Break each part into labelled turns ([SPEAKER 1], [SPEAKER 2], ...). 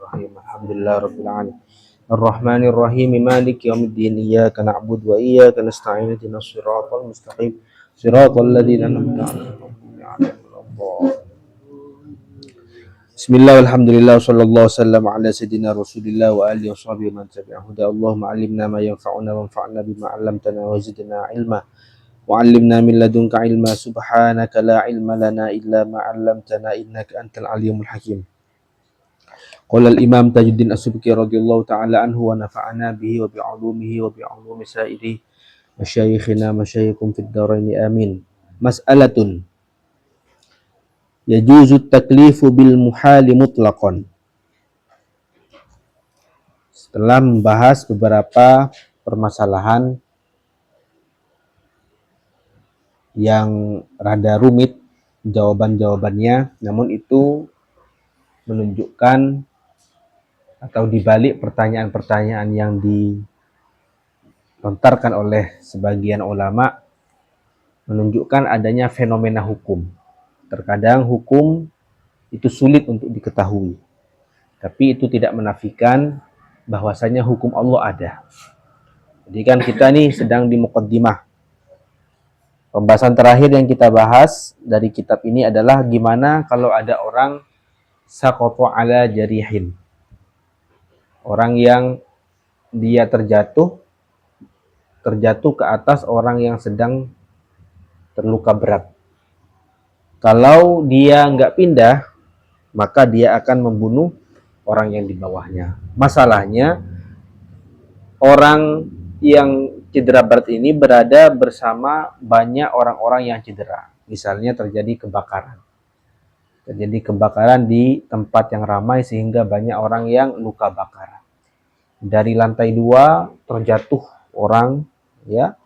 [SPEAKER 1] Bismillahirrahmanirrahim. Alhamdulillahirabbil alamin. Arrahmanirrahim. Maliki yaumiddin. Iyyaka na'budu wa iyyaka nasta'in. Ihdinas siratal mustaqim. Siratal ladzina an'amta 'alaihim. Bismillah, alhamdulillah, sallallahu wasallam ala sayyidina Rasulillah wa alihi washabihi man tabi'ahu. Allahumma 'allimna ma yanfa'una wanfa'na bima 'allamtana wa zidna ilma. Wa'allimna min ladunka ilma subhanaka la ilma lana illa ma 'allamtana innaka antal alimul hakim. Qala al-imam Tajuddin As-Subki radhiyallahu ta'ala anhu wa nafa'ana bihi wa bi'ulumihi wa bi'ulumi sa'iri masyayikhina masyayyikum fid dharaini amin. Mas'alatun yajuzu taklifu bil muhali mutlaqan. Setelah membahas beberapa permasalahan yang rada rumit jawaban-jawabannya, namun itu menunjukkan atau dibalik pertanyaan-pertanyaan yang dilontarkan oleh sebagian ulama menunjukkan adanya fenomena hukum. Terkadang hukum itu sulit untuk diketahui, tapi itu tidak menafikan bahwasanya hukum Allah ada. Jadi kan kita nih sedang di muqaddimah. Pembahasan terakhir yang kita bahas dari kitab ini adalah gimana kalau ada orang saqata ala jarihin. Orang yang dia terjatuh ke atas orang yang sedang terluka berat. Kalau dia nggak pindah, maka dia akan membunuh orang yang di bawahnya. Masalahnya, orang yang cedera berat ini berada bersama banyak orang-orang yang cedera. Misalnya terjadi kebakaran. Terjadi kebakaran di tempat yang ramai sehingga banyak orang yang luka bakar. Dari lantai 2 terjatuh orang ya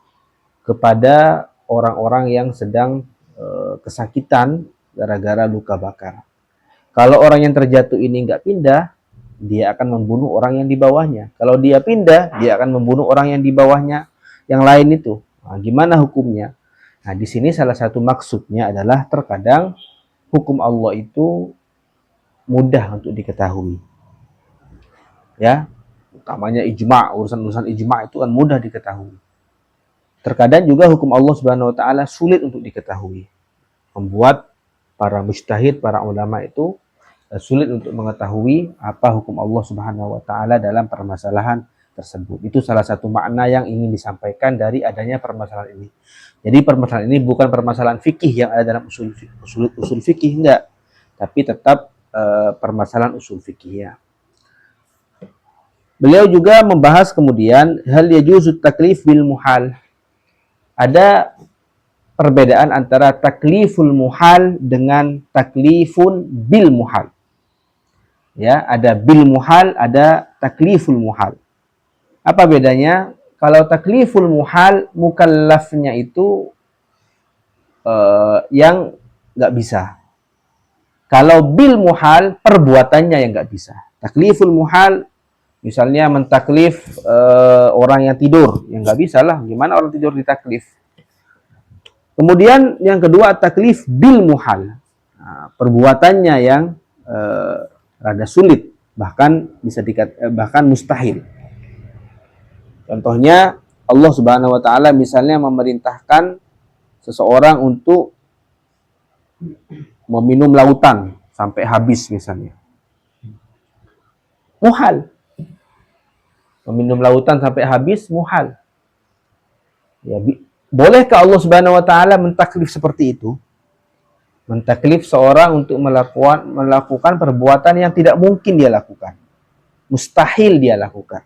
[SPEAKER 1] kepada orang-orang yang sedang kesakitan gara-gara luka bakar. Kalau orang yang terjatuh ini nggak pindah, dia akan membunuh orang yang di bawahnya. Kalau dia pindah, dia akan membunuh orang yang di bawahnya yang lain itu. Nah, gimana hukumnya? Nah, di sini salah satu maksudnya adalah terkadang hukum Allah itu mudah untuk diketahui. Ya, utamanya ijma', urusan-urusan ijma' itu kan mudah diketahui. Terkadang juga hukum Allah Subhanahu wa taala sulit untuk diketahui. Membuat para mujtahid, para ulama itu sulit untuk mengetahui apa hukum Allah Subhanahu wa taala dalam permasalahan tersebut. Itu salah satu makna yang ingin disampaikan dari adanya permasalahan ini. Jadi permasalahan ini bukan permasalahan fikih yang ada dalam usul fikih, enggak, tapi tetap permasalahan usul fikih ya. Beliau juga membahas kemudian hal yajuzu taklif bil muhal. Ada perbedaan antara takliful muhal dengan taklifun bil muhal. Ya, ada bil muhal, ada takliful muhal. Apa bedanya? Kalau takliful muhal, mukallafnya itu yang nggak bisa. Kalau bil muhal, perbuatannya yang nggak bisa. Takliful muhal, misalnya mentaklif orang yang tidur, yang nggak bisa lah. Gimana orang tidur ditaklif? Kemudian yang kedua, taklif bil muhal. Nah, perbuatannya yang rada sulit, bahkan bisa bahkan mustahil. Contohnya Allah Subhanahu wa taala misalnya memerintahkan seseorang untuk meminum lautan sampai habis misalnya. Muhal. Meminum lautan sampai habis muhal. Ya, bolehkah Allah Subhanahu wa taala mentaklif seperti itu? Mentaklif seorang untuk melakukan perbuatan yang tidak mungkin dia lakukan. Mustahil dia lakukan.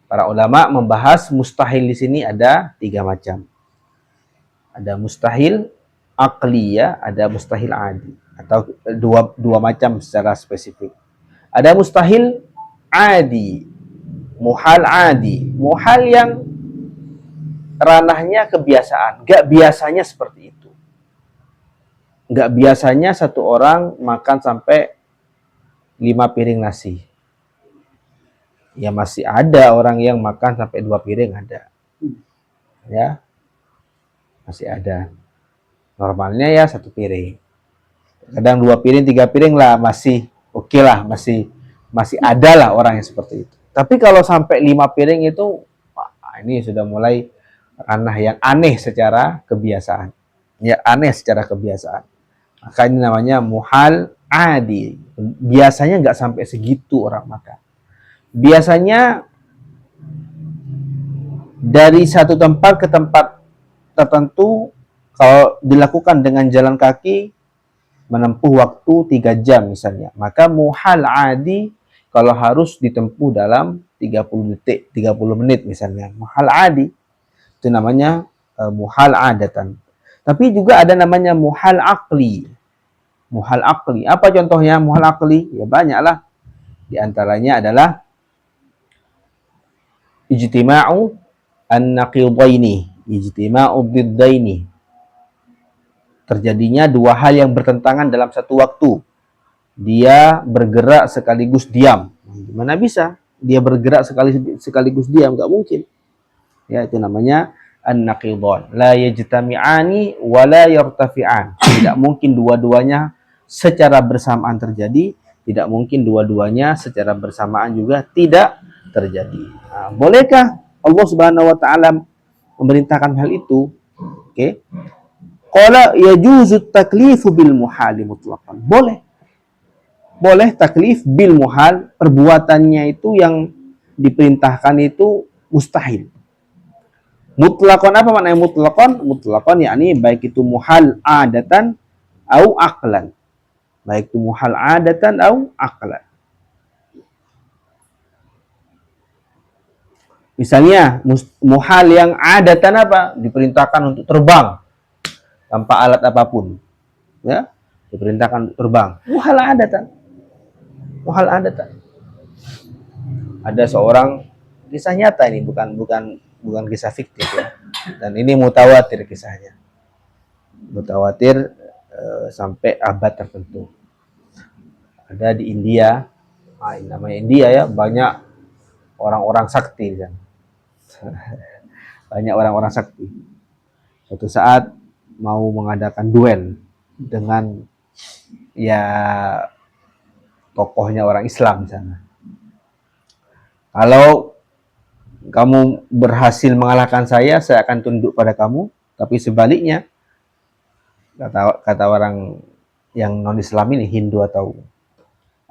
[SPEAKER 1] Para ulama membahas mustahil di sini ada 3 macam. Ada mustahil aqliyah, ada mustahil adi, atau dua macam secara spesifik. Ada mustahil adi, muhal adi, muhal yang ranahnya kebiasaan, gak biasanya seperti itu. Gak biasanya satu orang makan sampai 5 piring nasi. Ya masih ada orang yang makan sampai 2 piring ada. Ya. Masih ada. Normalnya ya 1 piring. Kadang 2 piring, 3 piring lah masih oke lah, masih Masih ada lah orang yang seperti itu. Tapi kalau sampai 5 piring itu, ini sudah mulai ranah yang aneh secara kebiasaan. Ya, aneh secara kebiasaan. Maka ini namanya muhal adi. Biasanya nggak sampai segitu orang makan. Biasanya dari satu tempat ke tempat tertentu, kalau dilakukan dengan jalan kaki, menempuh waktu 3 jam misalnya. Maka muhal adi kalau harus ditempuh dalam 30 detik, 30 menit misalnya. Muhal adi. Itu namanya muhal adatan. Tapi juga ada namanya muhal akli. Muhal akli. Apa contohnya muhal akli? Ya banyaklah. Di antaranya adalah ijtima'u an-naqidaini, ijtima'u biddaini. Terjadinya dua hal yang bertentangan dalam satu waktu. Dia bergerak sekaligus diam. Gimana bisa? Dia bergerak sekaligus diam, nggak mungkin. Ya, itu namanya an-naqidan. La yajtami'ani wa la yartafi'an. Tidak mungkin dua-duanya secara bersamaan terjadi, tidak mungkin dua-duanya secara bersamaan juga tidak terjadi. Nah, bolehkah Allah Subhanahu wa taala memerintahkan hal itu? Oke. Qala yajuzu taklifu bil muhal mutlaqan. Boleh. Boleh taklif bil muhal, perbuatannya itu yang diperintahkan itu mustahil. Mutlaqan, apa maknanya mutlaqan? Mutlaqan yakni baik itu muhal adatan au aqlan. Baik itu muhal adatan au aqlan. Misalnya muhal yang adatan apa? Diperintahkan untuk terbang tanpa alat apapun. Ya, diperintahkan untuk terbang. Muhal adatan. Muhal adatan. Ada seorang, kisah nyata ini, bukan kisah fiktif ya. Dan ini mutawatir kisahnya. Mutawatir sampai abad tertentu. Ada di India, namanya India ya, banyak orang-orang sakti kan. Banyak orang-orang sakti. Suatu saat mau mengadakan duel dengan ya tokohnya orang Islam di sana. Kalau kamu berhasil mengalahkan saya akan tunduk pada kamu. Tapi sebaliknya, kata orang yang non Islam ini, Hindu atau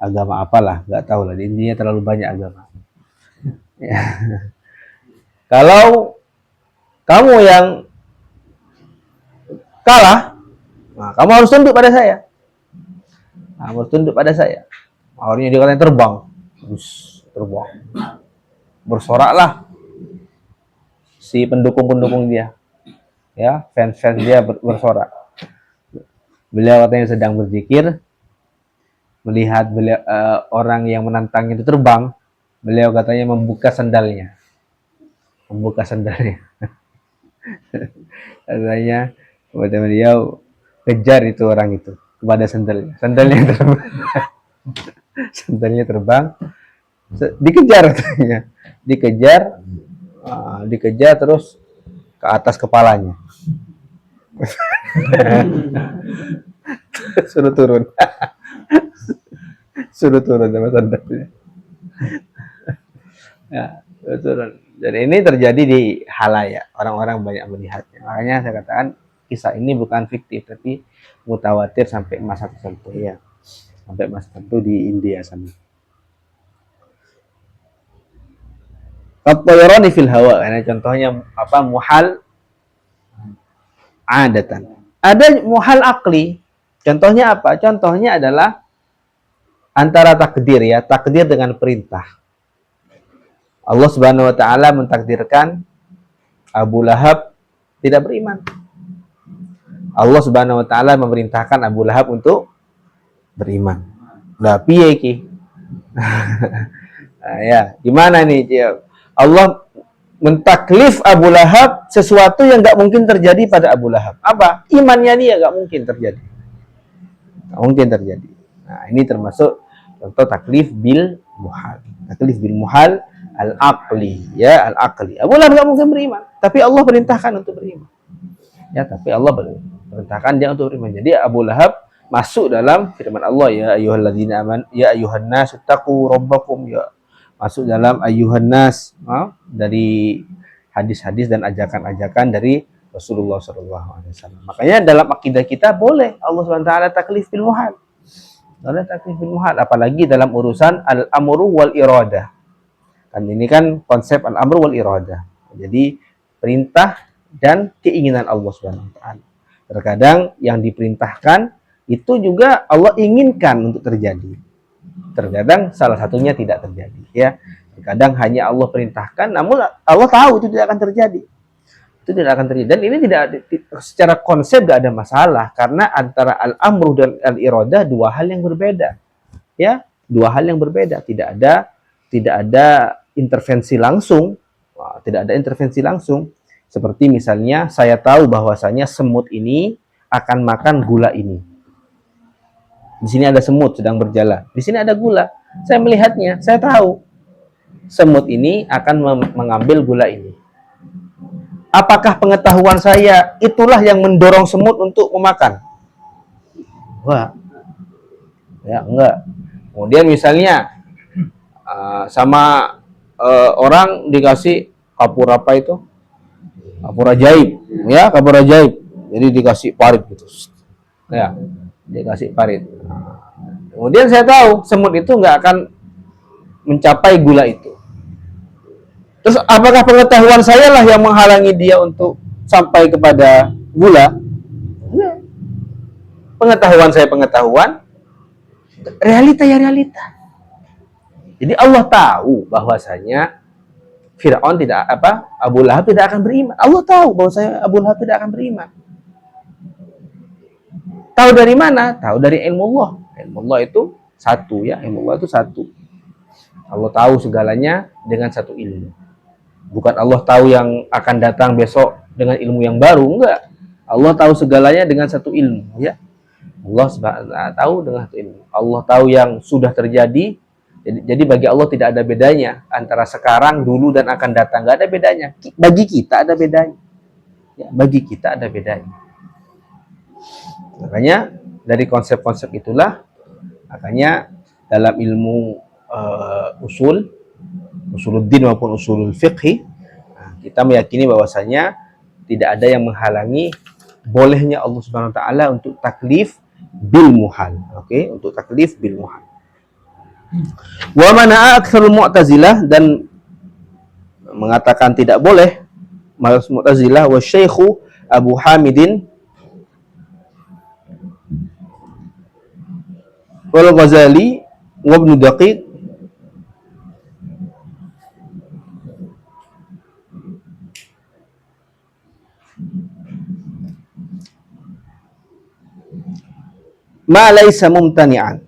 [SPEAKER 1] agama apalah, nggak tahu lah. Di India terlalu banyak agama. Ya. Kalau kamu yang kalah, nah, kamu harus tunduk pada saya. Kamu harus tunduk pada saya. Akhirnya dia katanya terbang. Terbang. Bersoraklah si pendukung-pendukung dia. Ya, fans-fans dia bersorak. Beliau katanya sedang berzikir, melihat orang yang menantangnya itu terbang. Beliau katanya membuka sandalnya. Katanya kepada beliau, kejar itu orang itu kepada sandalnya. Sandalnya terbang. Dikejar katanya. Dikejar terus ke atas kepalanya. Suruh turun. Suruh turun sama sandalnya. Ya, turun. Dan ini terjadi di halayak, orang-orang banyak melihatnya. Makanya saya katakan kisah ini bukan fiktif, tapi mutawatir sampai masa tertentu ya, sampai masa tertentu di India sana. At-tayrani fil hawa, karena contohnya apa? Muhal adatan. Ada muhal akli. Contohnya apa? Contohnya adalah antara takdir ya, takdir dengan perintah. Allah Subhanahu wa taala mentakdirkan Abu Lahab tidak beriman. Allah Subhanahu wa taala memerintahkan Abu Lahab untuk beriman. Lah piye iki? Nah, ya, gimana nih? Allah mentaklif Abu Lahab sesuatu yang nggak mungkin terjadi pada Abu Lahab. Apa? Imannya dia nggak mungkin terjadi. Nggak mungkin terjadi. Nah, ini termasuk contoh taklif bil muhal. Taklif bil muhal al-aqli, ya, al-aqli. Abu Lahab nggak mungkin beriman, tapi Allah perintahkan untuk beriman. Ya, tapi Allah perintahkan dia untuk beriman. Jadi Abu Lahab masuk dalam firman Allah, ya ayyuhalladzina amanu ya ayyuhan nas taqu rabbakum, ya masuk dalam ayyuhan nas, dari hadis-hadis dan ajakan-ajakan dari Rasulullah SAW. Makanya dalam akidah kita boleh Allah SWT taklif bil muhal. Boleh taklif bil muhal, apalagi dalam urusan al-amru wal iradah. Kan ini kan konsep al-amru wal iradah. Jadi perintah dan keinginan Allah SWT. Terkadang yang diperintahkan itu juga Allah inginkan untuk terjadi. Terkadang salah satunya tidak terjadi, ya. Terkadang hanya Allah perintahkan, namun Allah tahu itu tidak akan terjadi. Itu tidak akan terjadi. Dan ini tidak, secara konsep tidak ada masalah, karena antara al-amru dan al-iradah dua hal yang berbeda, ya, dua hal yang berbeda. Tidak ada intervensi langsung. Tidak ada intervensi langsung. Seperti misalnya saya tahu bahwasanya semut ini akan makan gula ini. Di sini ada semut sedang berjalan. Di sini ada gula. Saya melihatnya, saya tahu semut ini akan mengambil gula ini. Apakah pengetahuan saya itulah yang mendorong semut untuk memakan? Wah, ya enggak. Kemudian misalnya sama orang dikasih kapur apa itu? Kapur ajaib, ya, kapur ajaib. Jadi dikasih parit gitu. Ya, dikasih parit. Kemudian saya tahu semut itu nggak akan mencapai gula itu. Terus apakah pengetahuan saya lah yang menghalangi dia untuk sampai kepada gula? Enggak. Pengetahuan saya pengetahuan, realita ya realita. Jadi Allah tahu bahwasanya Fir'aun Abu Lahab tidak akan beriman. Allah tahu bahwasanya Abu Lahab tidak akan beriman. Tahu dari mana? Tahu dari ilmu Allah. Ilmu Allah itu satu, ya. Ilmu Allah itu satu. Allah tahu segalanya dengan satu ilmu. Bukan Allah tahu yang akan datang besok dengan ilmu yang baru, enggak. Allah tahu segalanya dengan satu ilmu, ya. Allah tahu dengan satu ilmu. Allah tahu yang sudah terjadi. Jadi bagi Allah tidak ada bedanya antara sekarang, dulu, dan akan datang. Enggak ada bedanya. Bagi kita ada bedanya. Ya, bagi kita ada bedanya. Makanya dari konsep-konsep itulah, makanya dalam ilmu usuluddin maupun usulul fiqhi, kita meyakini bahwasanya tidak ada yang menghalangi bolehnya Allah Subhanahu wa taala untuk taklif bil muhal. Oke, untuk taklif bil muhal. Wa mana aktsarul mu'tazilah, dan mengatakan tidak boleh Mu'tazilah, wa Syekhu Abu Hamidin wal Ghazali wa Ibnu Daqiq ma laisa mumtani'an.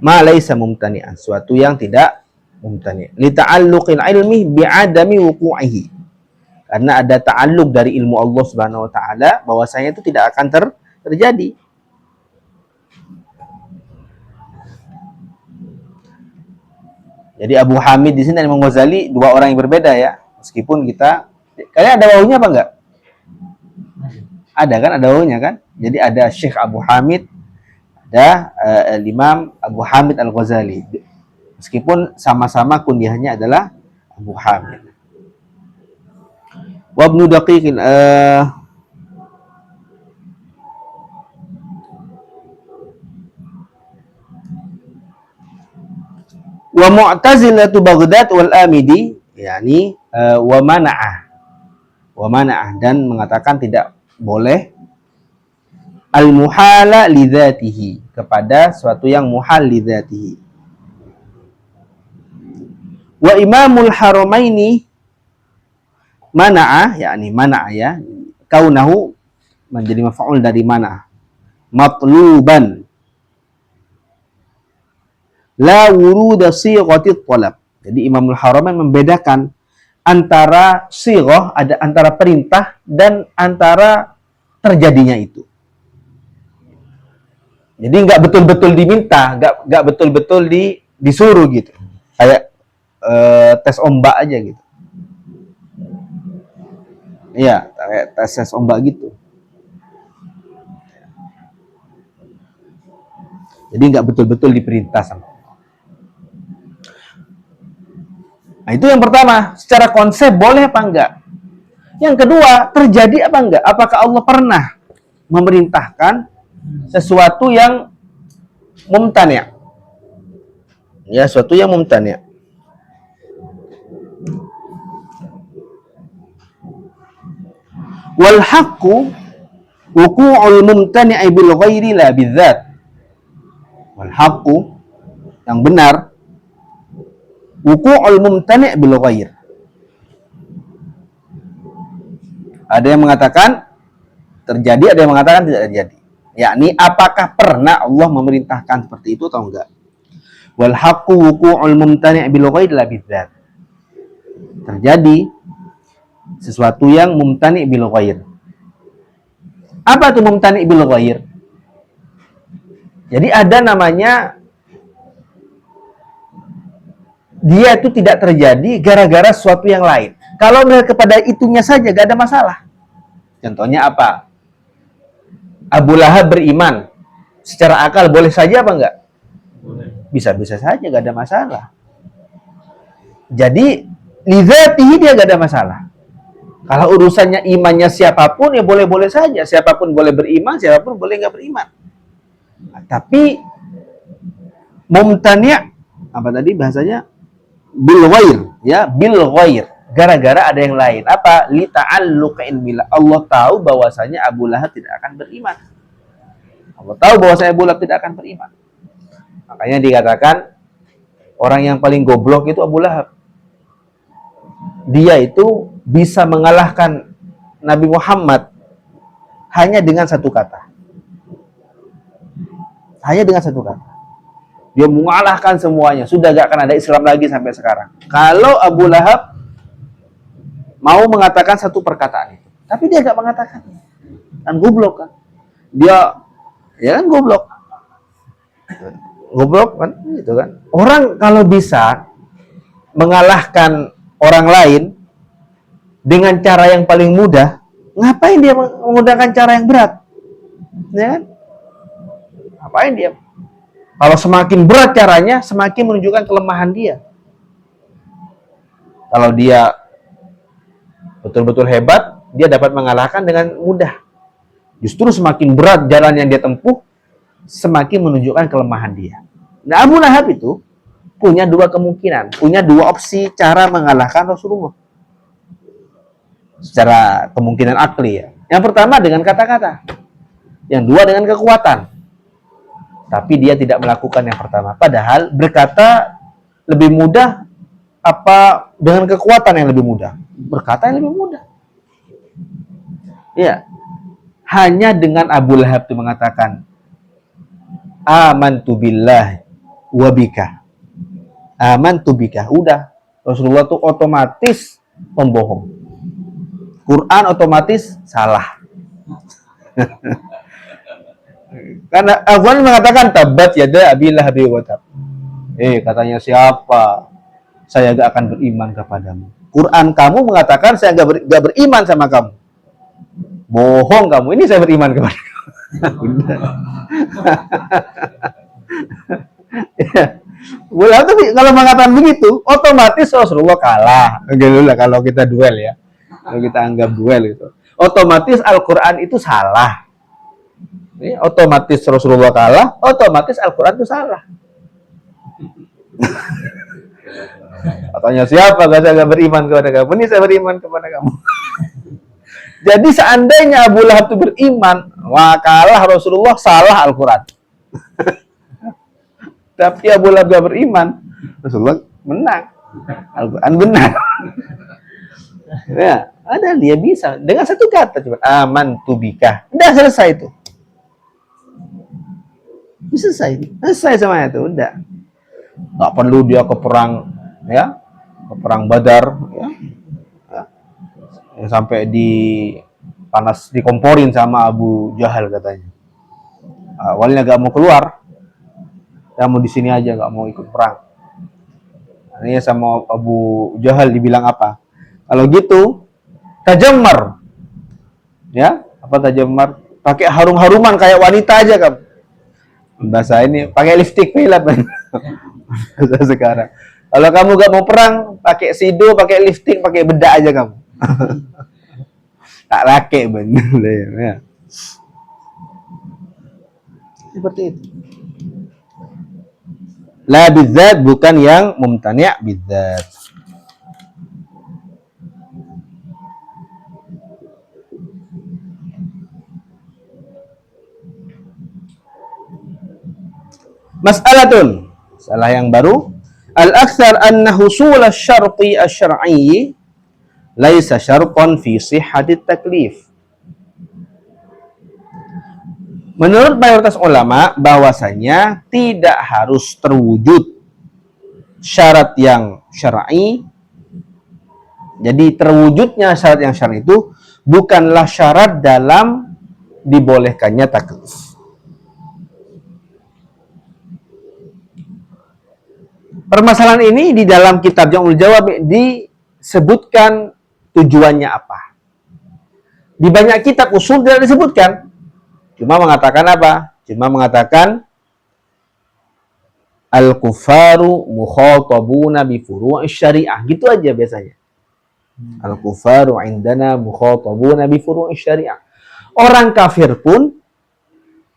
[SPEAKER 1] Ma laisa mumtani'an, suatu yang tidak mumtani'. Li ta'alluqil ilmi bi'adami wuqu'ihi. Karena ada ta'alluq dari ilmu Allah Subhanahu wa taala bahwasanya itu tidak akan terjadi. Jadi Abu Hamid di sini dan Imam Ghazali dua orang yang berbeda, ya. Meskipun kalian ada wawunya apa enggak? Ada kan, ada wawunya kan? Jadi ada Syekh Abu Hamid, ada Imam Abu Hamid Al-Ghazali. Meskipun sama-sama kunyahnya adalah Abu Hamid. Wa Ibnu Daqiq wa Mu'tazilatu Baghdad wal Amidi, yakni wa mana'ah, dan mengatakan tidak boleh al-muhala li dzatihi, kepada suatu yang muhal li dzatihi. Wa Imamul Haramaini mana'ah, yakni mana'ah, ya, kaunahu menjadi maf'ul dari mana'ah, matluban la wuruda sighatit talab. Jadi Imamul Haramain membedakan antara sighah, antara perintah dan antara terjadinya itu. Jadi nggak betul-betul diminta, nggak betul-betul disuruh gitu. Kayak tes ombak aja gitu. Iya, kayak tes ombak gitu. Jadi nggak betul-betul diperintah sama Allah. Nah, itu yang pertama, secara konsep boleh apa enggak? Yang kedua, terjadi apa enggak? Apakah Allah pernah memerintahkan sesuatu yang mumtani'? Ya, sesuatu yang mumtani'. Wal haqqu wuqu'ul mumtani'i bil ghairi la bidzat. Wal haqqu, yang benar, wuqu'ul mumtani' bil ghair. Ada yang mengatakan terjadi, ada yang mengatakan tidak terjadi. Yakni apakah pernah Allah memerintahkan seperti itu atau enggak? Wal haqqu wuqu'ul mumtani' bil ghair la bidzat. Terjadi sesuatu yang mumtani' bil ghair. Apa itu mumtani' bil ghair? Jadi ada namanya dia itu tidak terjadi gara-gara sesuatu yang lain. Kalau melihat kepada itunya saja gak ada masalah. Contohnya apa? Abu Lahab beriman. Secara akal boleh saja apa enggak? Bisa-bisa saja, gak ada masalah. Jadi lidzatihi dia gak ada masalah. Kalau urusannya imannya siapapun ya boleh-boleh saja. Siapapun boleh beriman, siapapun boleh gak beriman. Nah, tapi mumtani' apa tadi bahasanya? Bil ghair, ya, bil ghair. Gara-gara ada yang lain. Apa? Li ta'alluqin billah. Allah tahu bahwasanya Abu Lahab tidak akan beriman. Allah tahu bahwasanya Abu Lahab tidak akan beriman. Makanya dikatakan orang yang paling goblok itu Abu Lahab. Dia itu bisa mengalahkan Nabi Muhammad hanya dengan satu kata. Hanya dengan satu kata. Dia mengalahkan semuanya. Sudah gak akan ada Islam lagi sampai sekarang. Kalau Abu Lahab mau mengatakan satu perkataan itu, tapi dia gak mengatakan. Kan goblok kan? Dia, ya kan goblok. Goblok kan? Gitu kan? Orang kalau bisa mengalahkan orang lain dengan cara yang paling mudah, ngapain dia menggunakan cara yang berat? Ya kan? Ngapain dia? Kalau semakin berat caranya, semakin menunjukkan kelemahan dia. Kalau dia betul-betul hebat, dia dapat mengalahkan dengan mudah. Justru semakin berat jalan yang dia tempuh, semakin menunjukkan kelemahan dia. Nah, Abu Lahab itu punya dua kemungkinan, punya dua opsi cara mengalahkan Rasulullah. Secara kemungkinan akli ya. Yang pertama dengan kata-kata. Yang dua dengan kekuatan. Tapi dia tidak melakukan yang pertama. Padahal berkata lebih mudah apa dengan kekuatan yang lebih mudah? Berkata yang lebih mudah. Ya. Hanya dengan Abu Lahab itu mengatakan amantu billah wa bika. Amantu bika. Udah. Rasulullah itu otomatis pembohong. Quran otomatis salah. Karena Al-Quran mengatakan tabat yada Abi Lahab wa tab. Katanya siapa? Saya gak akan beriman kepadamu. Quran kamu mengatakan saya gak beriman sama kamu. Bohong kamu. Ini saya beriman kepada kamu. Boleh, tapi kalau mengatakan begitu, otomatis Rasulullah kalah. Gitu lah kalau kita duel ya. Kalau kita anggap duel itu. Otomatis Al-Quran itu salah. Otomatis Rasulullah kalah, otomatis Al-Quran itu salah. Katanya siapa? Saya gak beriman kepada kamu. Ini saya beriman kepada kamu. Jadi seandainya Abu Lahab itu beriman, wah kalah Rasulullah, salah Al-Quran. Tapi Abu Lahab gak beriman, Rasulullah menang. Al-Quran benar. Ya, ada dia bisa dengan satu kata cuma amantu bika. Udah selesai itu. Selesai sama itu, udah. Nggak perlu dia ke perang, ya, ke perang Badar, ya. Sampai dikomporin sama Abu Jahal katanya. Awalnya nggak mau keluar, kamu di sini aja, nggak mau ikut perang. Ini sama Abu Jahal dibilang apa? Kalau gitu, tajammar, Ya, apa tajamar? Pakai harum-haruman kayak wanita aja kamu. Bahasa ini pakai lipstick pelap bahasa sekarang. Kalau kamu gak mau perang, pakai sido, pakai lipstick, pakai bedak aja kamu. Tak laki bener ya. Seperti itu. La bidzat bukan yang mumtani' bidzat. Mas'alatun. Salah yang baru. Al-akthar anna husul asy-syarti asy-syar'i laisa syartan fi sihhatit taklif. Menurut mayoritas ulama bahwasanya tidak harus terwujud syarat yang syar'i. Jadi terwujudnya syarat yang syar'i itu bukanlah syarat dalam dibolehkannya taklif. Permasalahan ini di dalam kitab Jam'ul Jawab disebutkan tujuannya apa. Di banyak kitab usul tidak disebutkan. Cuma mengatakan apa? Cuma mengatakan al-kufaru mukhatabuna bi furu'is syariah. Gitu aja biasanya. Al-kufaru indana mukhatabuna bi furu'is syariah. Orang kafir pun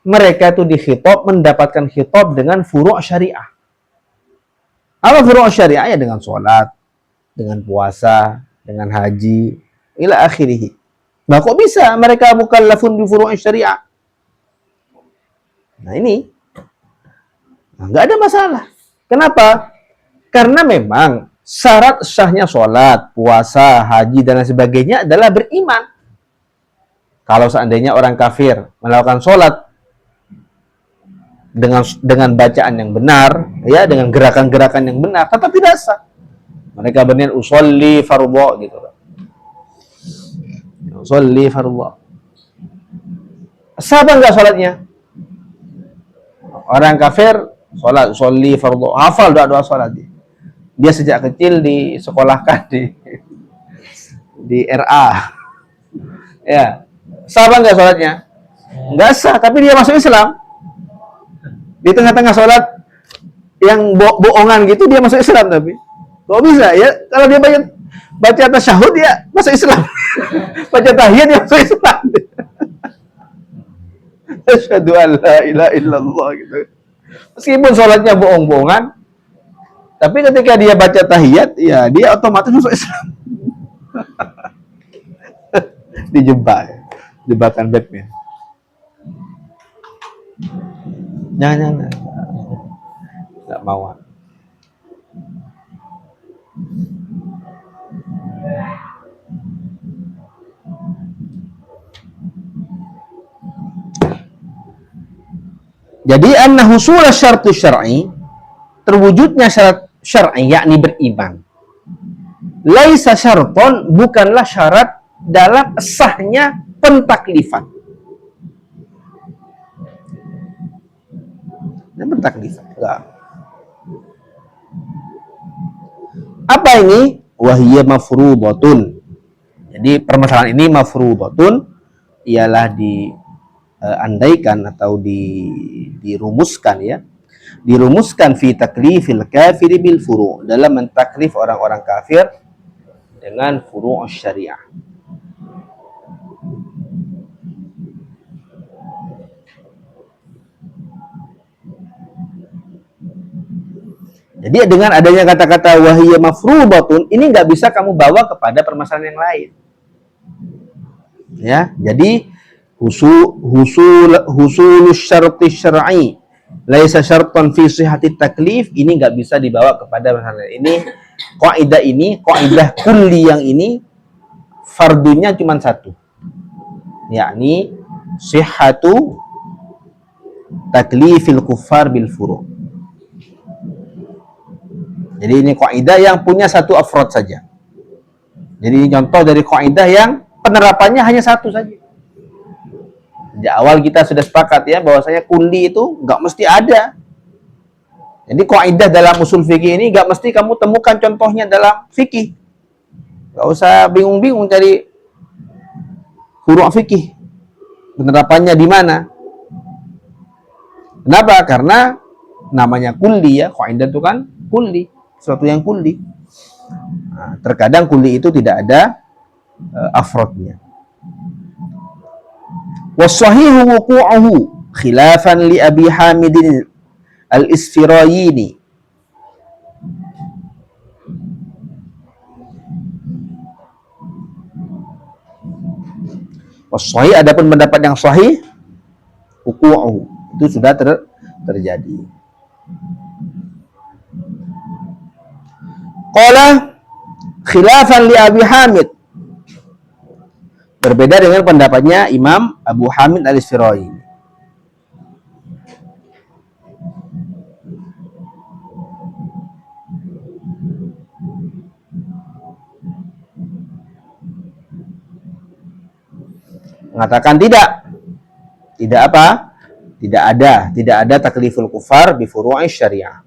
[SPEAKER 1] mereka itu dikhitab, mendapatkan khitab dengan furu' syariah. Apa furu' syariah? Ya dengan sholat, dengan puasa, dengan haji, ila akhirih. Nah kok bisa mereka mukallafun bi furu' syariah? Nah ini, nggak ada masalah. Kenapa? Karena memang syarat sahnya sholat, puasa, haji, dan lain sebagainya adalah beriman. Kalau seandainya orang kafir melakukan sholat dengan bacaan yang benar, ya dengan gerakan-gerakan yang benar, tetap tidak sah. Mereka berniat usolli fardhu gitu. Usolli fardhu. Sah apa enggak sholatnya? Orang kafir sholat usolli fardhu, hafal doa-doa sholat dia sejak kecil disekolahkan di RA. Ya. Sah apa enggak sholatnya? Enggak sah, tapi dia masuk Islam. Di tengah-tengah sholat yang bohongan gitu dia masuk Islam tapi kok bisa ya? Kalau dia baca tasyahud dia masuk Islam. Baca tahiyat dia masuk Islam. Asyhadu an la ilaha illallah gitu. Meskipun sholatnya bohong-bohongan, tapi ketika dia baca tahiyat ya dia otomatis masuk Islam. Dijebak, jebakan Batman. Jangan. Nggak mau. Jadi anna husul syartu syar'i, terwujudnya syarat syar'i yakni beriman. Laisa syarton, bukanlah syarat dalam sahnya pentaklifan. Pentaklifan. Enggak. Apa ini? Wahiyya mafruḍatun. Jadi permasalahan ini mafruḍatun ialah diandaikan atau dirumuskan ya. Dirumuskan fi taklifil kafiri bil furu', dalam mentaklif orang-orang kafir dengan furu' syariah. Jadi dengan adanya kata-kata wahiyya mafruḍatun ini nggak bisa kamu bawa kepada permasalahan yang lain. Ya, jadi husulus syarti syar'i laisa syartan fi sihhati taklif ini nggak bisa dibawa kepada permasalahan ini. Kaidah kulli yang ini fardunya cuma satu. Yakni sihhatu taklifil kuffar bil furu'. Jadi ini kaidah yang punya satu afrod saja. Jadi ini contoh dari kaidah yang penerapannya hanya satu saja. Di awal kita sudah sepakat ya bahwasanya kulli itu nggak mesti ada. Jadi kaidah dalam usul fikih ini nggak mesti kamu temukan contohnya dalam fikih. Nggak usah bingung-bingung cari furu' fikih. Penerapannya di mana? Kenapa? Karena namanya kulli ya, qaidah itu kan kulli, sesuatu yang kulli. Nah, terkadang kulli itu tidak ada afrodnya. Wassahihu wuqu'uhu khilafan li Abi Hamidin al-Isfirayini. Wassahih, adapun pendapat yang sahih, wuqu'uhu, itu sudah terjadi. Qala khilafan li Abi Hamid, berbeda dengan pendapatnya Imam Abu Hamid al-Isfirayini. Mengatakan tidak apa? Tidak ada takliful kufar bi furu'i syariah.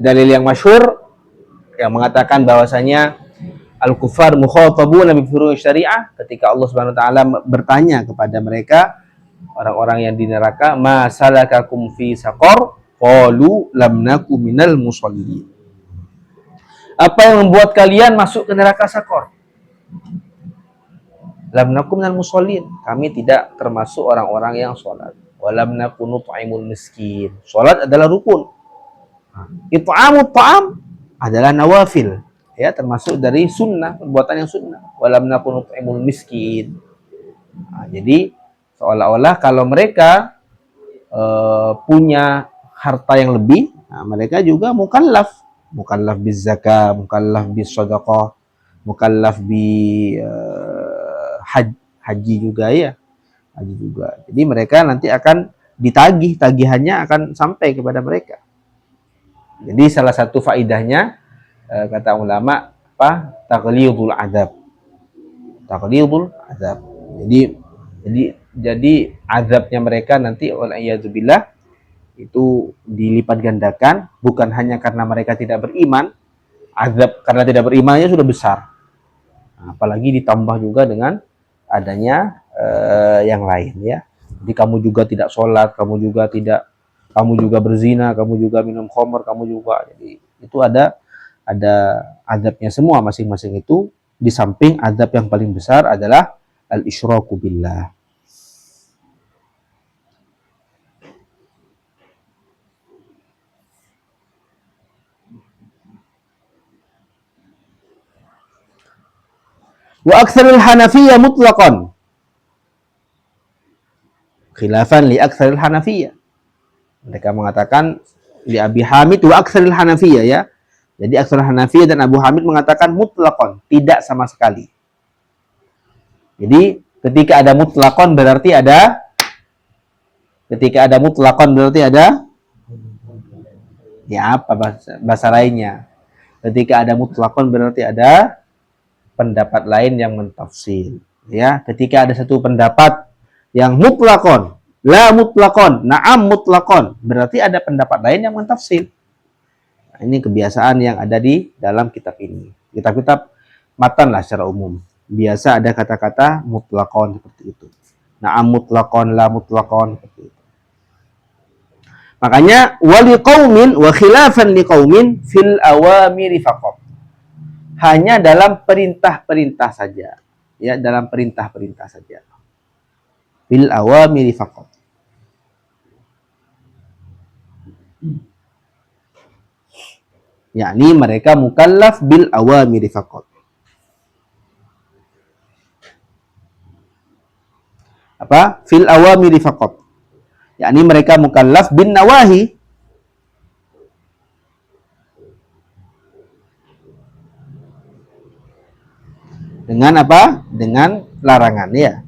[SPEAKER 1] Dalil yang masyhur yang mengatakan bahwasanya al-kufar mukhatabuna bi furu'i syariah, ketika Allah Subhanahu wa taala bertanya kepada mereka, orang-orang yang di neraka, ma salakakum fi saqar, qalu lam naku minal musallin. Apa yang membuat kalian masuk ke neraka Sakor? Lam nakum minal musallin, kami tidak termasuk orang-orang yang sholat. Walam naku nut'imul miskin. Sholat adalah rukun. It'amut ta'am adalah nawafil, ya, termasuk dari sunnah, perbuatan yang sunnah. Walam naku nut'imul miskin. Nah, jadi seolah-olah kalau mereka punya harta yang lebih, nah, mereka juga mukallaf bis zakah, mukallaf bis sedekah, mukallaf bi haji juga ya. Haji juga. Jadi mereka nanti akan ditagih, tagihannya akan sampai kepada mereka. Jadi salah satu faidahnya kata ulama apa? Taghlidul azab. Taghlidul azab. Jadi azabnya mereka nanti wal'iyadzubillah itu dilipat gandakan, bukan hanya karena mereka tidak beriman, azab karena tidak berimannya sudah besar. Nah, apalagi ditambah juga dengan adanya yang lain ya. Jadi kamu juga tidak sholat, kamu juga berzina, kamu juga minum khamr, kamu juga. Jadi itu ada azabnya semua masing-masing itu, di samping azab yang paling besar adalah al-isyraku billah. Wa aktsarul Hanafiyah mutlaqan. Khilafan li aktsaril Hanafiyah. Mereka mengatakan li Abi Hamid wa aktsaril Hanafiyah ya. Jadi aktsarul Hanafiyah dan Abu Hamid mengatakan mutlaqan, tidak sama sekali. Jadi ketika ada mutlaqan berarti ada ya apa bahasa lainnya. Ketika ada mutlaqan berarti ada pendapat lain yang mentafsir, ya. Ketika ada satu pendapat yang mutlaqon, la mutlaqon, na'am mutlaqon, berarti ada pendapat lain yang mentafsir. Nah, ini kebiasaan yang ada di dalam kitab ini. Kitab-kitab matan lah secara umum. Biasa ada kata-kata mutlaqon seperti itu. Na'am mutlaqon, la mutlaqon seperti itu. Makanya wali qaumin wa khilafan li qaumin fil awamiri faqat. Hanya dalam perintah-perintah saja, ya, dalam perintah-perintah saja. Bil awamiri faqat. Yakni mereka mukallaf bil awamiri faqat. Apa? Fil awamiri faqat. Yakni mereka mukallaf bin nawahi. Dengan apa? Dengan larangan ya.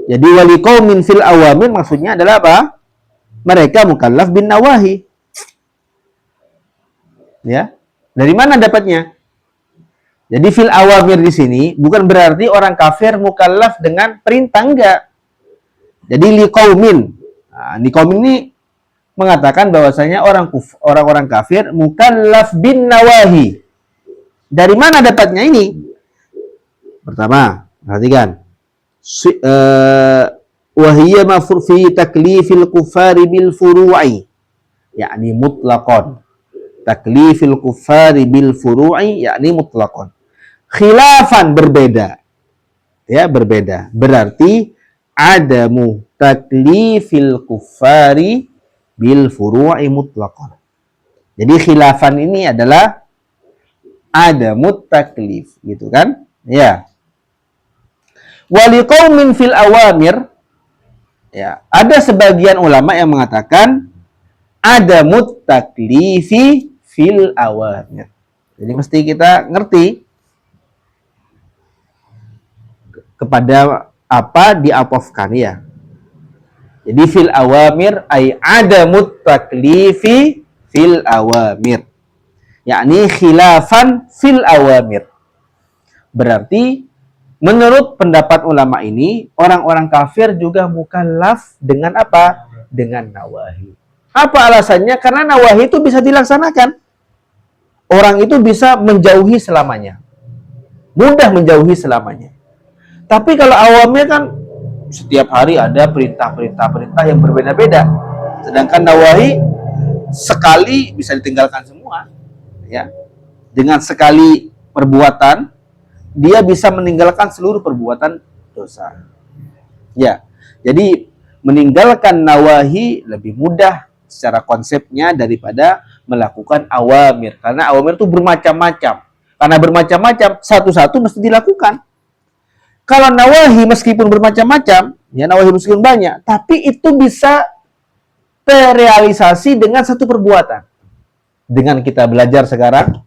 [SPEAKER 1] Jadi wali qaumin fil awamir maksudnya adalah apa? Mereka mukallaf bin nawahi. Ya. Dari mana dapatnya? Jadi fil awamir di sini bukan berarti orang kafir mukallaf dengan perintah, enggak. Jadi liqaumin. Nah, liqaumin ini mengatakan bahwasanya orang-orang kafir mukallaf bin nawahi. Dari mana dapatnya ini? Pertama, perhatikan. Wahiyya mafur fi taklifil kufari bil furu'i, yakni mutlaqan. Taklifil kufari bil furu'i, yakni mutlaqan. Khilafan, berbeda. Ya, berbeda. Berarti adamu taklifil kufari bil furu'i mutlaqan. Jadi khilafan ini adalah adamu taklif, gitu kan? Ya. Waliqaumin fil awamir, ya, ada sebagian ulama yang mengatakan adamu taklifi fil awamir. Jadi mesti kita ngerti kepada apa diatofkan, ya. Jadi fil awamir ay adamut taklifi fil awamir, yakni khilafan fil awamir. Berarti menurut pendapat ulama ini, orang-orang kafir juga mukallaf dengan apa? Dengan nawahi. Apa alasannya? Karena nawahi itu bisa dilaksanakan. Orang itu bisa menjauhi selamanya. Mudah menjauhi selamanya. Tapi kalau awamnya kan setiap hari ada perintah yang berbeda-beda. Sedangkan nawahi sekali bisa ditinggalkan semua, ya. Dengan sekali perbuatan dia bisa meninggalkan seluruh perbuatan dosa. Ya. Jadi meninggalkan nawahi lebih mudah secara konsepnya daripada melakukan awamir. Karena awamir itu bermacam-macam. Karena bermacam-macam, satu-satu mesti dilakukan. Kalau nawahi meskipun bermacam-macam, ya nawahi meskipun banyak, tapi itu bisa terrealisasi dengan satu perbuatan. Dengan kita belajar sekarang,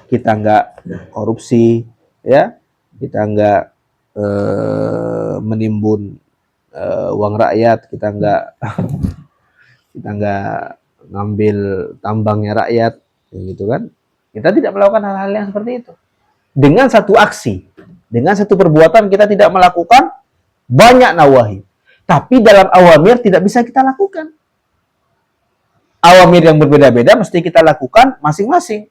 [SPEAKER 1] kita nggak korupsi, ya, kita nggak menimbun uang rakyat, kita nggak ngambil tambangnya rakyat, gitu kan? Kita tidak melakukan hal-hal yang seperti itu. Dengan satu aksi, dengan satu perbuatan kita tidak melakukan banyak nawahi. Tapi dalam awamir tidak bisa kita lakukan. Awamir yang berbeda-beda mesti kita lakukan masing-masing.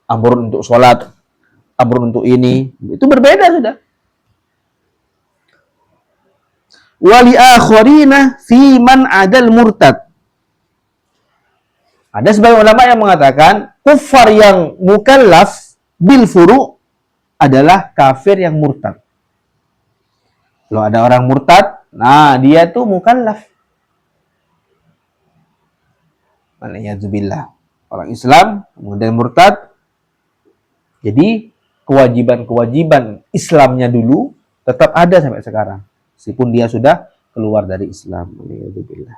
[SPEAKER 1] Amrun untuk sholat, amrun untuk ini, itu berbeda sudah. Wali akharina fi man adal murtad. Ada sebagian ulama yang mengatakan kufar yang mukallaf bil furu' adalah kafir yang murtad. Kalau ada orang murtad, nah dia tuh mukallaf. Waliyadzubillah. Orang Islam kemudian murtad. Jadi kewajiban-kewajiban Islamnya dulu tetap ada sampai sekarang. Meskipun dia sudah keluar dari Islam. Waliyadzubillah.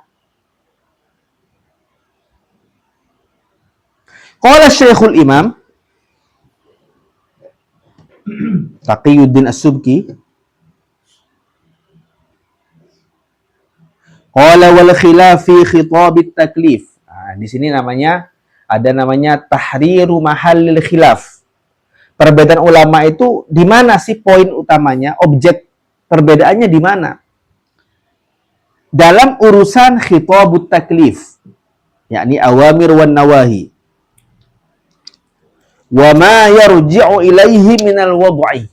[SPEAKER 1] Qala Syekhul Imam Taqiyuddin As-Subki, qala wal khilaf fi khitab at-taklif. Nah, di sini namanya tahriru mahallil khilaf. Perbedaan ulama itu di mana sih poin utamanya, objek perbedaannya di mana? Dalam urusan khitabut taklif, yakni awamir wan nawahi. Wa ma yarji'u ilaihi minal wad'i,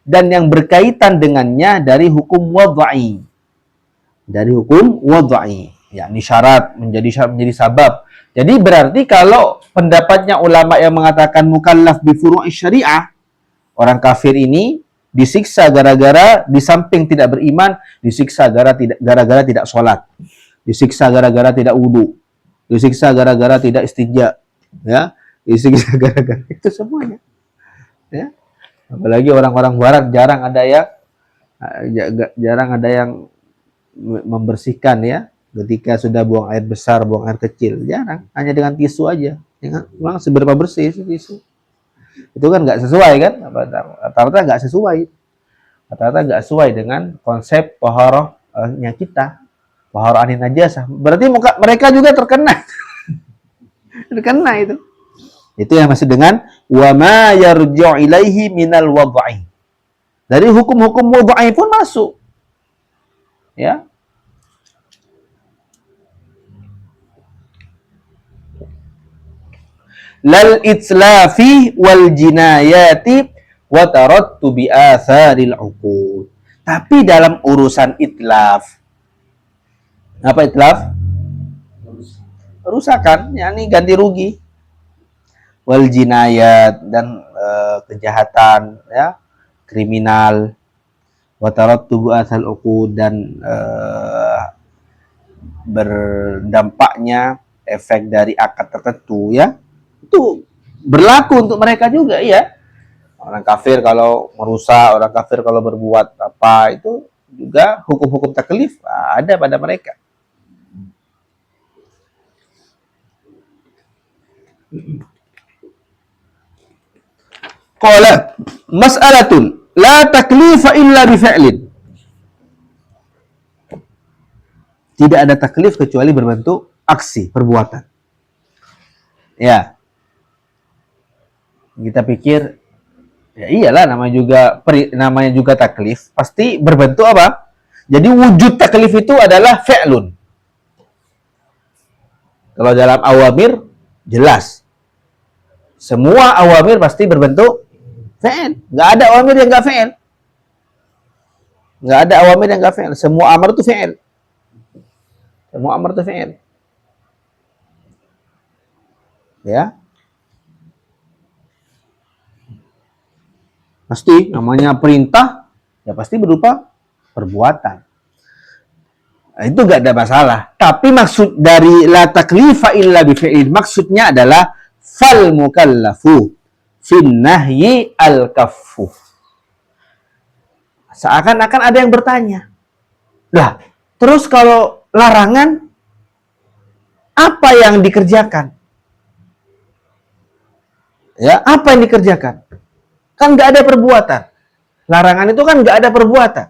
[SPEAKER 1] dan yang berkaitan dengannya dari hukum wad'i. Dari hukum wad'i, yakni syarat menjadi sabab. Jadi berarti kalau pendapatnya ulama yang mengatakan mukallaf bi furu'i syariah, orang kafir ini disiksa gara-gara di samping tidak beriman, disiksa gara-gara tidak sholat, disiksa gara-gara tidak wudu, disiksa gara-gara tidak istinja, ya, disiksa gara-gara itu semuanya, ya. Apalagi orang-orang barat jarang ada yang membersihkan, ya, ketika sudah buang air besar, buang air kecil, jarang, hanya dengan tisu aja. Memang seberapa bersih tisu? Itu kan nggak sesuai kan? Rata-rata nggak sesuai dengan konsep taharahnya kita. Taharah anin najasah. Berarti mereka juga terkena. Terkena itu. Itu yang masih dengan wa ma yarji'u ilaihi minal wad'i. Dari hukum-hukum wad'i pun masuk. Ya. Lal itslafi wal jinayati wa tarattu bi atharil uqud. Tapi dalam urusan itlaf, apa itlaf? Kerusakan, yakni ganti rugi. Wal jinayat, dan kejahatan, ya, kriminal. Wa tarattu bi atharil uqud, dan berdampaknya efek dari akad tertentu, ya. Itu berlaku untuk mereka juga, ya. Orang kafir kalau merusak, orang kafir kalau berbuat apa, itu juga hukum-hukum taklif ada pada mereka. Qala mas'alatun la taklifa illa bi fi'lin. Tidak ada taklif kecuali berbentuk aksi, perbuatan. Ya. Kita pikir, ya iyalah, namanya juga taklif, pasti berbentuk apa? Jadi wujud taklif itu adalah fi'lun. Kalau dalam awamir jelas. Semua awamir pasti berbentuk fi'il. Nggak ada awamir yang nggak fi'il. Nggak ada awamir yang nggak fi'il. Semua amar itu fi'il. Semua amar itu fi'il. Ya. Pasti namanya perintah, ya pasti berupa perbuatan. Nah, itu gak ada masalah. Tapi maksud dari la taklifa illa bi fi'il, maksudnya adalah fal mukallafu fin nahyi al kaffu. Seakan-akan ada yang bertanya, lah terus kalau larangan apa yang dikerjakan? Ya, apa yang dikerjakan? Kan nggak ada perbuatan. Larangan itu kan nggak ada perbuatan.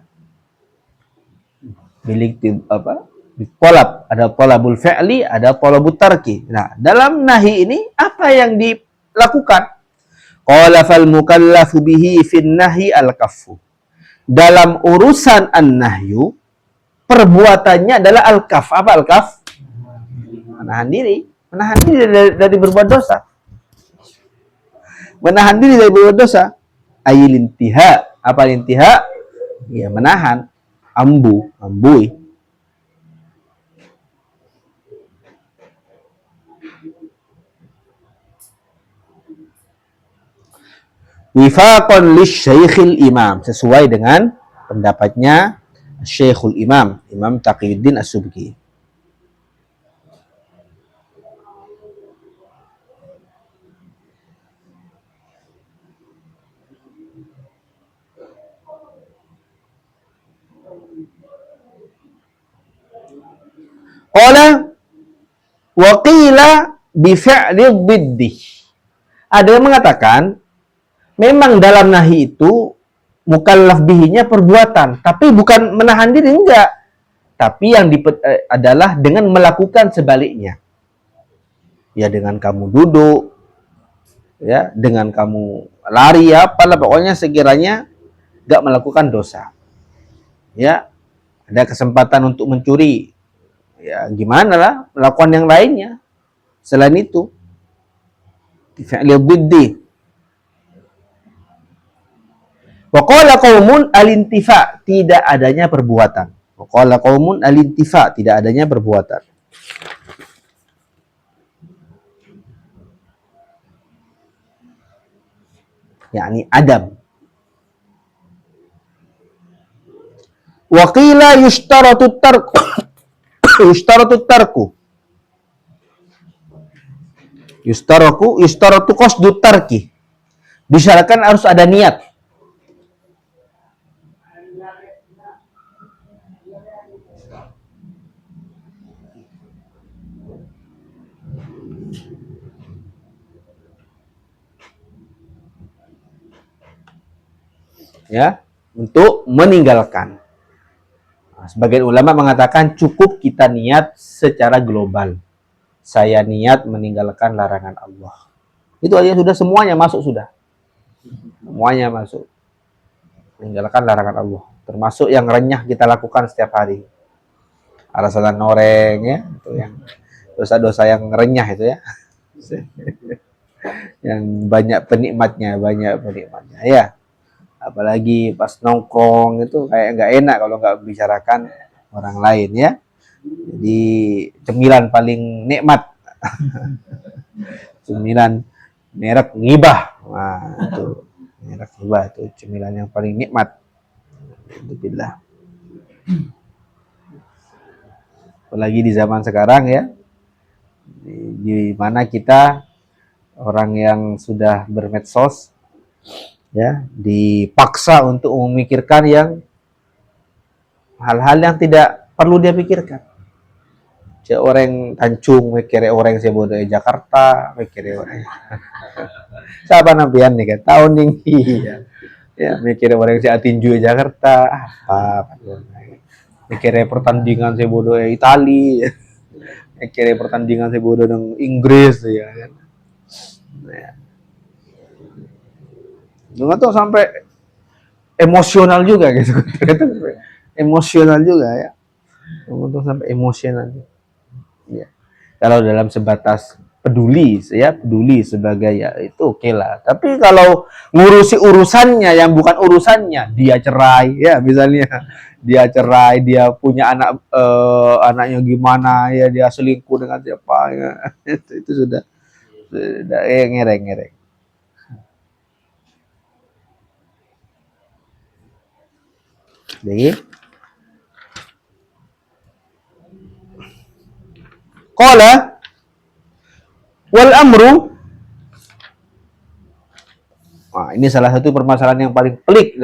[SPEAKER 1] Bilik apa? Polab, ada polabul fi'li, ada polabul tarki. Nah, dalam nahi ini apa yang dilakukan? Qala fal mukallafu bihi fin nahi al kaffu. Dalam urusan an-nahyu, perbuatannya adalah al-kaf. Apa al-kaf? Menahan diri. Menahan diri dari berbuat dosa. Menahan diri dari berbuat dosa. Ayil intiha. Apa intiha? Ya, menahan. Ambui. Wifaqan lisyaikhil imam. Sesuai dengan pendapatnya Syekhul Imam, Imam Taqiyuddin As-Subki. Qala wa qila bi fi'li dhiddi. Ada yang mengatakan memang dalam nahi itu mukallaf bihinya perbuatan, tapi bukan menahan diri, enggak. Tapi yang adalah dengan melakukan sebaliknya. Ya, dengan kamu duduk, ya, dengan kamu lari, apalah pokoknya sekiranya enggak melakukan dosa. Ya, ada kesempatan untuk mencuri, ya gimana lah, melakukan yang lainnya selain itu. Fi'li dhiddi. Wa qala qaumun al-intifa, tidak adanya perbuatan. Wa qala qaumun al-intifa, tidak adanya perbuatan. yakni adam. Wa qila yushtaratu tarku. Yushtaratu tarku. Yustaratu qasdu tarki. Disyaratkan harus ada niat. Ya, untuk meninggalkan. Nah, sebagian ulama mengatakan cukup kita niat secara global. Saya niat meninggalkan larangan Allah. Itu aja sudah, semuanya masuk sudah. Semuanya masuk. Meninggalkan larangan Allah. Termasuk yang renyah kita lakukan setiap hari. alasan noreng ya, itu yang dosa-dosa yang renyah itu ya. Yang banyak penikmatnya ya. Apalagi pas nongkrong itu kayak nggak enak kalau nggak bicarakan orang lain ya. Jadi cemilan paling nikmat. Cemilan merek ngibah. Nah, itu merek ngibah itu cemilan yang paling nikmat. Alhamdulillah. Apalagi di zaman sekarang ya, di mana kita orang yang sudah bermedsos ya dipaksa untuk memikirkan yang hal-hal yang tidak perlu dia pikirkan. Orang tancung mikir orang saya bodoh Jakarta, mikir orang siapa nampian nih kan tahun tinggi ya mikir orang saya tinju Jakarta apa mikir pertandingan saya bodoh Itali mikir pertandingan saya bodoh dengan Inggris ya kan. Ya. Nggak tahu sampai emosional juga gitu. Emosional juga ya. Untuk sampai emosional. Ya. Kalau dalam sebatas peduli, ya peduli sebagai ya itu oke lah. Tapi kalau ngurusi urusannya yang bukan urusannya, dia cerai ya misalnya, dia cerai, dia punya anak anaknya gimana ya, dia selingkuh dengan siapa ya. Itu sudah ngereng-ngereng. Jadi qala wal amru. Nah, ini salah satu permasalahan yang paling pelik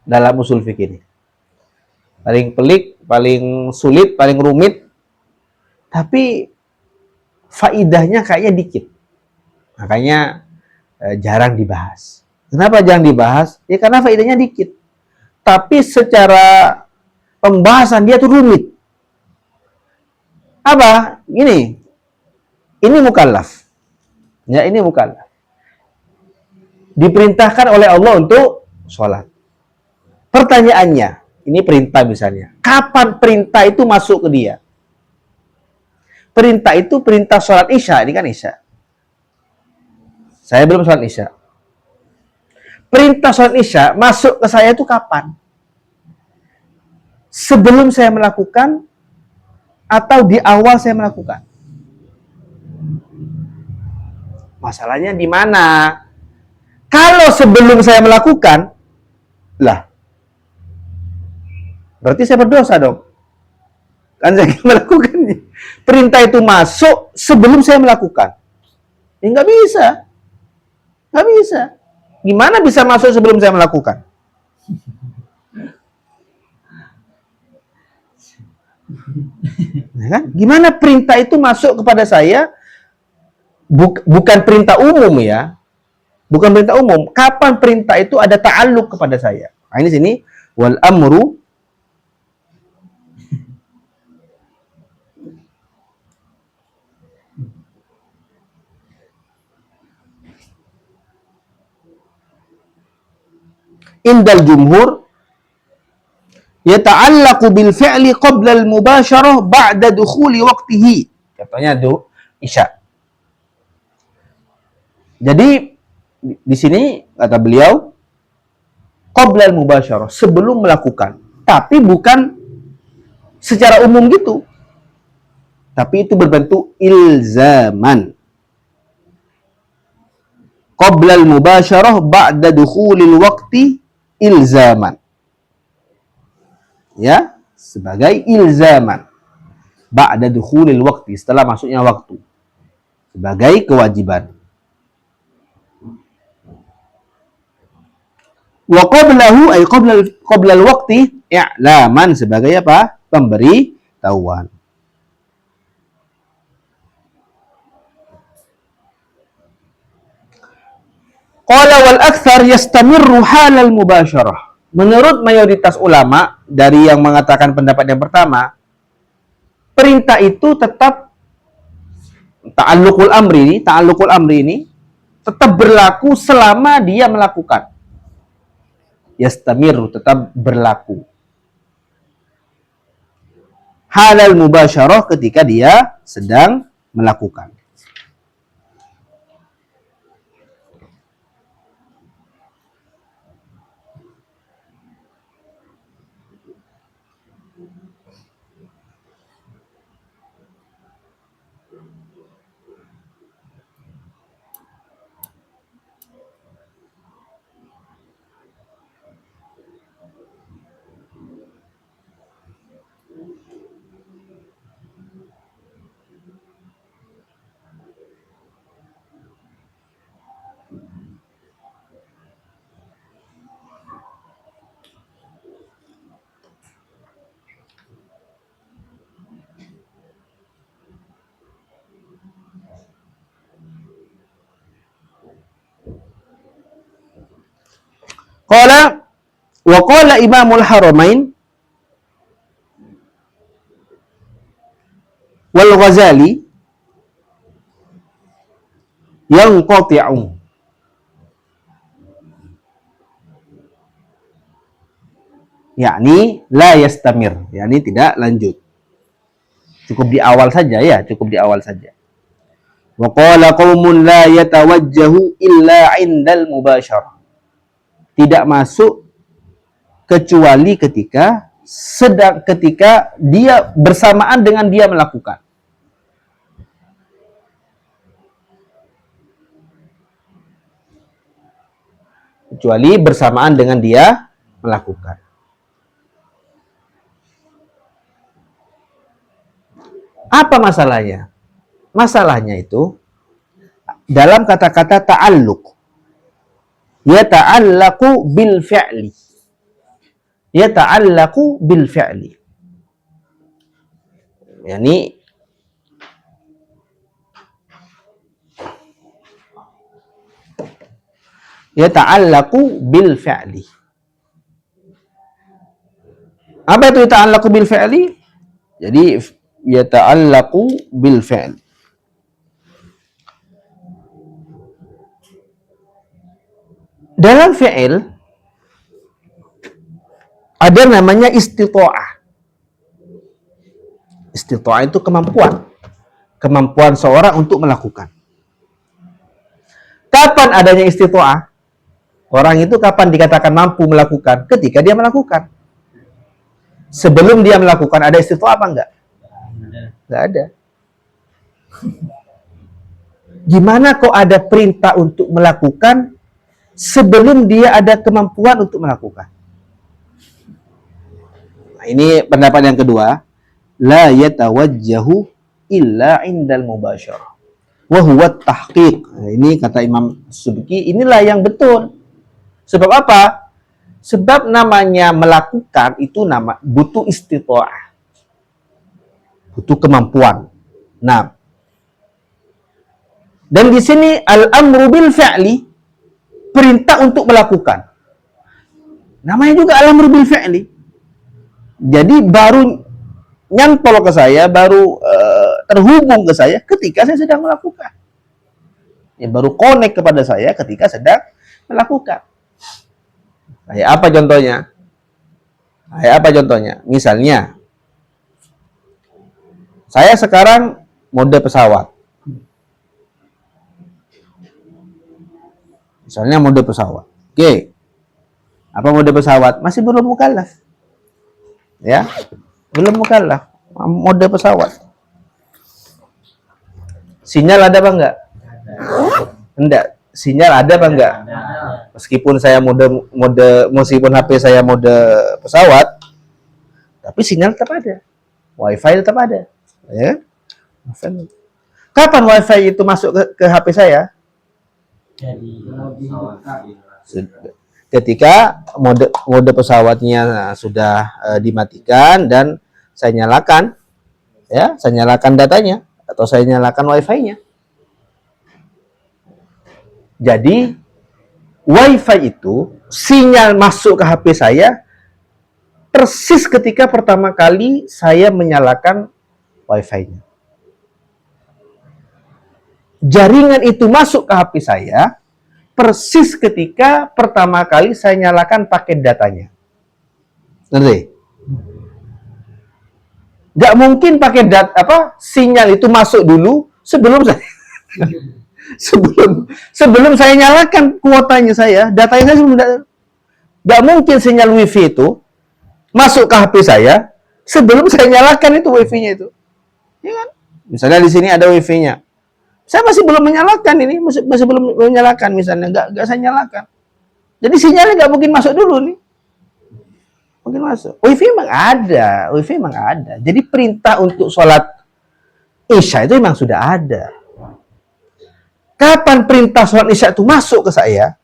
[SPEAKER 1] dalam usul fikih ini. Paling pelik, paling sulit, paling rumit, tapi faidahnya kayaknya dikit. Makanya jarang dibahas. Kenapa jarang dibahas? Ya karena faidahnya dikit. Tapi secara pembahasan dia tuh rumit. Apa? Ini mukallaf. Ya, ini mukallaf. Diperintahkan oleh Allah untuk sholat. Pertanyaannya, ini perintah misalnya. Kapan perintah itu masuk ke dia? Perintah itu perintah sholat isya. Ini kan isya. Saya belum sholat isya. Perintah sholat isya masuk ke saya itu kapan? Sebelum saya melakukan atau di awal saya melakukan? Masalahnya di mana? Kalau sebelum saya melakukan, lah, berarti saya berdosa dong. Kan saya melakukannya. Perintah itu masuk sebelum saya melakukan. Ya nggak bisa. Nggak bisa. Gimana bisa masuk sebelum saya melakukan? Ya kan? Gimana perintah itu masuk kepada saya? Bukan perintah umum ya. Bukan perintah umum. Kapan perintah itu ada ta'alluq kepada saya? Nah, ini sini wal amru indal jumhur yata'allaqu bil fi'li qabla al mubasyarah ba'da dukhuli waqtihi. Contohnya isya. Jadi di sini kata beliau qabla al mubasyarah, sebelum melakukan. Tapi bukan secara umum gitu. Tapi itu berbentuk ilzaman. Qabla al mubasyarah ba'da dukhulil waqti ilzaman. Ya, sebagai ilzaman. Ba'da dukhulil waqti, setelah masuknya waktu. Sebagai kewajiban. Wa qablahu ay qabla al-waqti i'laman, sebagai apa? Pemberi tahuan. Qala wal aktsar yastamirru halal mubasyarah. Menurut mayoritas ulama dari yang mengatakan pendapat yang pertama, perintah itu tetap ta'alluqul amri ini tetap berlaku selama dia melakukan. Yastamiru, tetap berlaku. halal mubasyarah ketika dia sedang melakukan. Qala wa qala Imamul Haramain wal Ghazali yanqati'u, yakni la yastamir, yakni tidak lanjut. Cukup di awal saja ya, cukup di awal saja. Wa qala qaumun la yatawajjahu illa 'indal mubasyarah. Tidak masuk kecuali ketika dia bersamaan dengan dia melakukan. Kecuali bersamaan dengan dia melakukan. Apa masalahnya? Masalahnya itu dalam kata-kata ta'alluq. Yata'allaqu bil fi'li. Yata'allaqu bil fi'li. Yani yata'allaqu bil fi'li. Apa itu yata'allaqu bil fi'li? Jadi yata'allaqu bil fi'li. Dalam fi'il ada namanya istita'ah. Istita'ah itu kemampuan. Kemampuan seorang untuk melakukan. Kapan adanya istita'ah? Orang itu kapan dikatakan mampu melakukan? Ketika dia melakukan. Sebelum dia melakukan ada istita'ah apa enggak? Enggak ada. Gimana kok ada perintah untuk melakukan sebelum dia ada kemampuan untuk melakukan? Nah, ini pendapat yang kedua. La yatawajjahu illa indal mubasyarah. Wa huwa tahqiq. Nah, ini kata Imam Subki, inilah yang betul. Sebab apa? Sebab namanya melakukan itu butuh istita'ah. Butuh kemampuan. Nah, dan di sini al-amru bil fi'li, perintah untuk melakukan. Namanya juga al-amru bil fi'li. Jadi baru nyantol ke saya, baru terhubung ke saya ketika saya sedang melakukan. Ya, baru connect kepada saya ketika sedang melakukan. Kayak apa contohnya? Kayak apa contohnya? Misalnya, saya sekarang mode pesawat. Misalnya mode pesawat. Oke. Apa mode pesawat? Masih belum mukallaf. Ya. Belum mukallaf. Mode pesawat. Sinyal ada apa enggak? Enggak. Sinyal ada apa enggak? Meskipun saya meskipun HP saya mode pesawat, tapi sinyal tetap ada. Wifi tetap ada. Ya. Kapan wifi itu masuk ke HP saya? Ketika mode pesawatnya sudah dimatikan dan saya nyalakan, ya, saya nyalakan datanya atau saya nyalakan wifi-nya. Jadi wifi itu sinyal masuk ke HP saya persis ketika pertama kali saya menyalakan wifi-nya. Jaringan itu masuk ke HP saya persis ketika pertama kali saya nyalakan paket datanya. Ngerti? Nggak mungkin pakai sinyal itu masuk dulu sebelum saya sebelum saya nyalakan kuotanya datanya saya sebelum. Nggak mungkin sinyal wifi itu masuk ke HP saya sebelum saya nyalakan itu wifi-nya itu. Ya kan? Misalnya di sini ada wifi-nya. Saya masih belum menyalakan ini, masih belum menyalakan misalnya, nggak saya nyalakan. Jadi sinyalnya nggak mungkin masuk dulu nih. Mungkin masuk. Wifi memang ada. Jadi perintah untuk sholat Isya itu memang sudah ada. Kapan perintah sholat Isya itu masuk ke saya?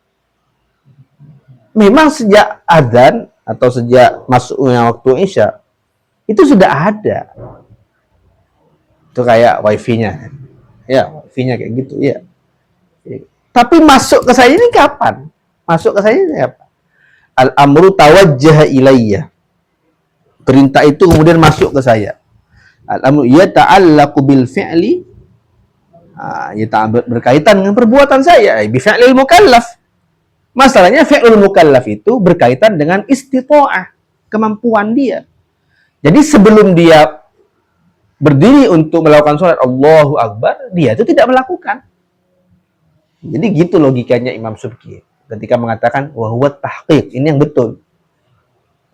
[SPEAKER 1] Memang sejak adzan atau sejak masuknya waktu Isya itu sudah ada. Itu kayak wifi-nya. Ya, wifi-nya kayak gitu, ya. Tapi masuk ke saya ini kapan? Masuk ke saya ini apa? Al-amru tawajjaha ilayya. Perintah itu kemudian masuk ke saya. Al-amru yata'allaqu bil fi'li. Berkaitan dengan perbuatan saya. Bi fi'lil mukallaf. Masalahnya fi'lul mukallaf itu berkaitan dengan istita'ah, kemampuan dia. Jadi sebelum dia berdiri untuk melakukan sholat Allahu Akbar, dia itu tidak melakukan. Jadi gitu logikanya Imam Subki ketika mengatakan wahwa tahqiq, ini yang betul.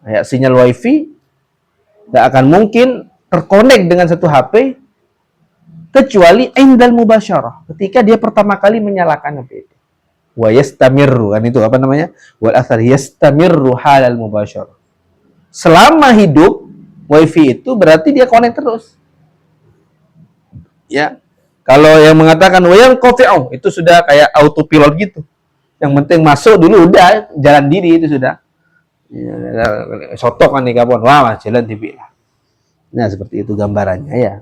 [SPEAKER 1] Ya, sinyal wifi tidak akan mungkin terkonek dengan satu HP kecuali indal mubasyarah, ketika dia pertama kali menyalakan HP itu. Wa yastamirru, kan itu apa namanya? Wal athar yastamirru halal mubasyarah. Selama hidup wifi itu berarti dia konek terus. Ya. Kalau yang mengatakan wayang qati'u itu sudah kayak autopilot gitu. Yang penting masuk dulu udah jalan diri itu sudah. Ya, sotok kan nih kapan. Wah, jalan TV lah. Nah, seperti itu gambarannya ya.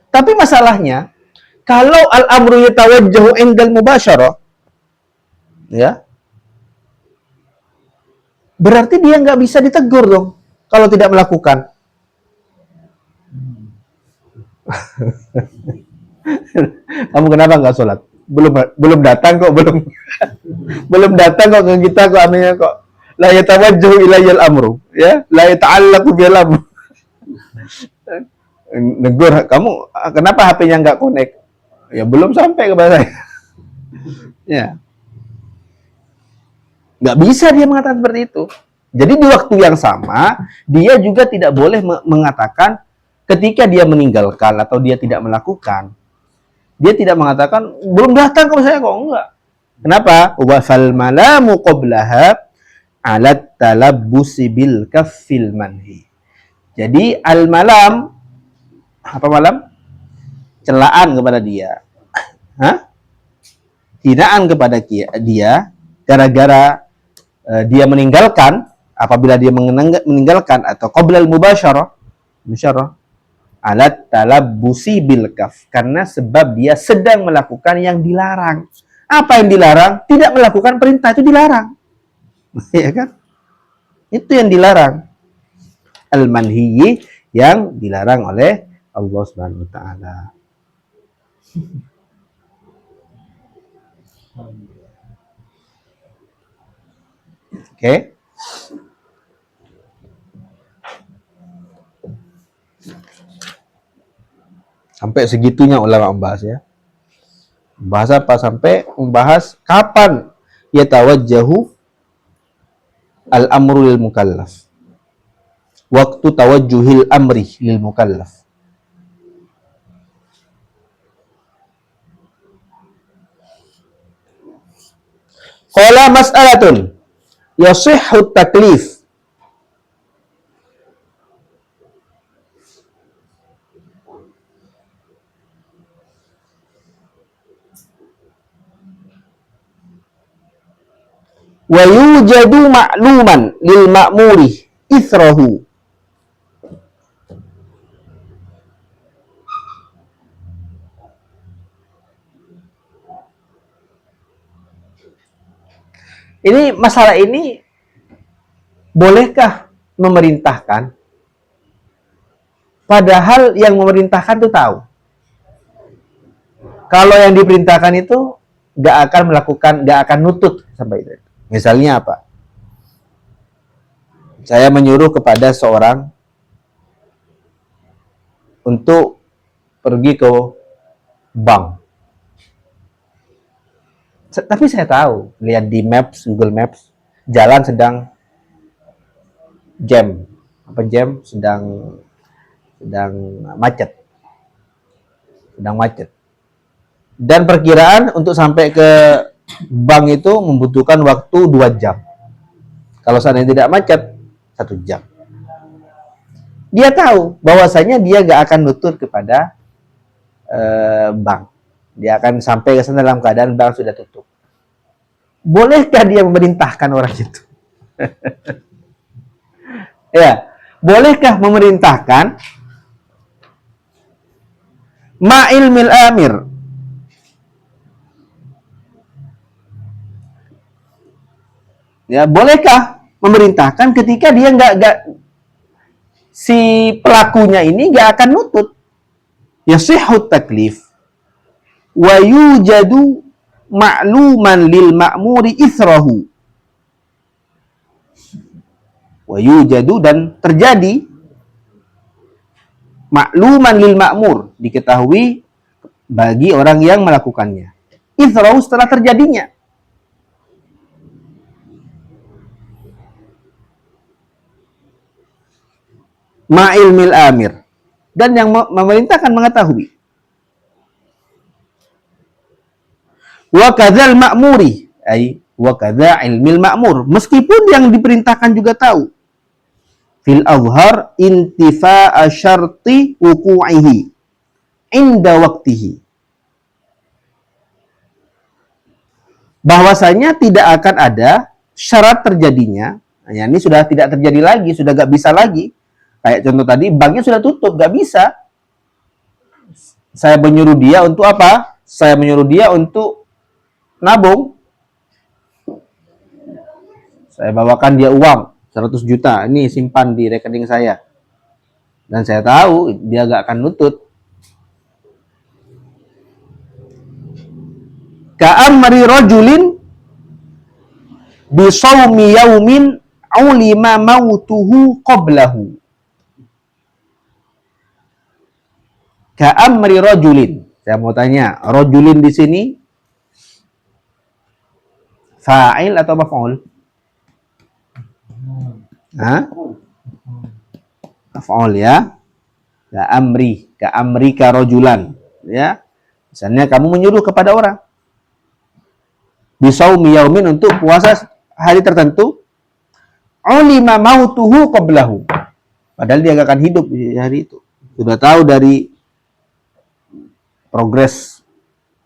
[SPEAKER 1] Tapi masalahnya kalau al-amru yatawajjahu indal mubasyarah, ya, berarti dia nggak bisa ditegur dong kalau tidak melakukan. Kamu kenapa nggak sholat? Belum datang kok, belum datang kok ke kita kok, anehnya kok. La yatawajjahu ilayal amru, ya, la yata'allaqu bil amru. Negur, kamu kenapa HP-nya nggak connect? Ya belum sampai kepada saya. Ya, nggak bisa dia mengatakan seperti itu. Jadi di waktu yang sama dia juga tidak boleh mengatakan ketika dia meninggalkan atau dia tidak melakukan. Dia tidak mengatakan belum datang ke saya kok, enggak. Kenapa? Wa fal malamu qablaha alat talabbusi bil kaffil manhi. Jadi al malam, apa malam? Celaan kepada dia. Hah? Hinaan kepada dia gara-gara dia meninggalkan, apabila dia meninggalkan atau qoblal mubasyarah alat talabbusi bil kaf, karena sebab dia sedang melakukan yang dilarang. Apa yang dilarang? Tidak melakukan perintah itu dilarang. Ya kan? Itu yang dilarang. Al-manhiyyi, yang dilarang oleh Allah Subhanahu wa taala. Oke. Sampai segitunya ulama membahas ya. Bahas apa? Sampai membahas kapan yatawajjahu al-amru lil mukallaf. Waktu tawajjuhil amri lil mukallaf. Qala mas'alatun yasihhu taklif. Wa yujadu ma'luman lil ma'muri ithrahu. Ini masalah ini bolehkah memerintahkan padahal yang memerintahkan itu tahu. Kalau yang diperintahkan itu gak akan melakukan, gak akan nutut sampai itu. Misalnya apa? Saya menyuruh kepada seorang untuk pergi ke bank. Tapi saya tahu, lihat di Maps, Google Maps, jalan sedang jam. Apa jam? Sedang macet. Sedang macet. Dan perkiraan untuk sampai ke bank itu membutuhkan waktu 2 jam. Kalau seandainya tidak macet, 1 jam. Dia tahu bahwasanya dia gak akan nutut kepada bank. Dia akan sampai ke sana dalam keadaan bank sudah tutup. Bolehkah dia memerintahkan orang itu? Ya, bolehkah memerintahkan ma'ilmil amir? Ya, bolehkah memerintahkan ketika dia nggak si pelakunya ini nggak akan nutut? Yasihut taklif wa yujadu ma'luman lil ma'muri ithrahu. Wa yujadu, dan terjadi ma'luman lil ma'mur, diketahui bagi orang yang melakukannya. Ithrahu, setelah terjadinya. Ma'ilmil amir, dan yang memerintahkan mengetahui. Wa kadzal ma'muri, ay wa kadza ilmil ma'mur, meskipun yang diperintahkan juga tahu. Fil azhar intifa'a syarti wuqu'ihi inda waktihi, bahwasanya tidak akan ada syarat terjadinya. Ya, ini sudah tidak terjadi lagi, sudah gak bisa lagi. Kayak contoh tadi, banknya sudah tutup, gak bisa. Saya menyuruh dia untuk apa? Saya menyuruh dia untuk nabung. Saya bawakan dia uang 100 juta, ini simpan di rekening saya. Dan saya tahu dia gak akan nutut. Ka'amri rajulin bisawmi yaumin ulima mautuhu qablahu. Ka'amri rajulin. Saya mau tanya, rajulin di sini fa'il atau maf'ul? Hah? Maf'ul ya. Ka'amrika rajulan. Ya. Misalnya kamu menyuruh kepada orang bisaumi yaumin, untuk puasa hari tertentu, ulima mautuhu qablahu, padahal dia gak akan hidup di hari itu. Sudah tahu dari progres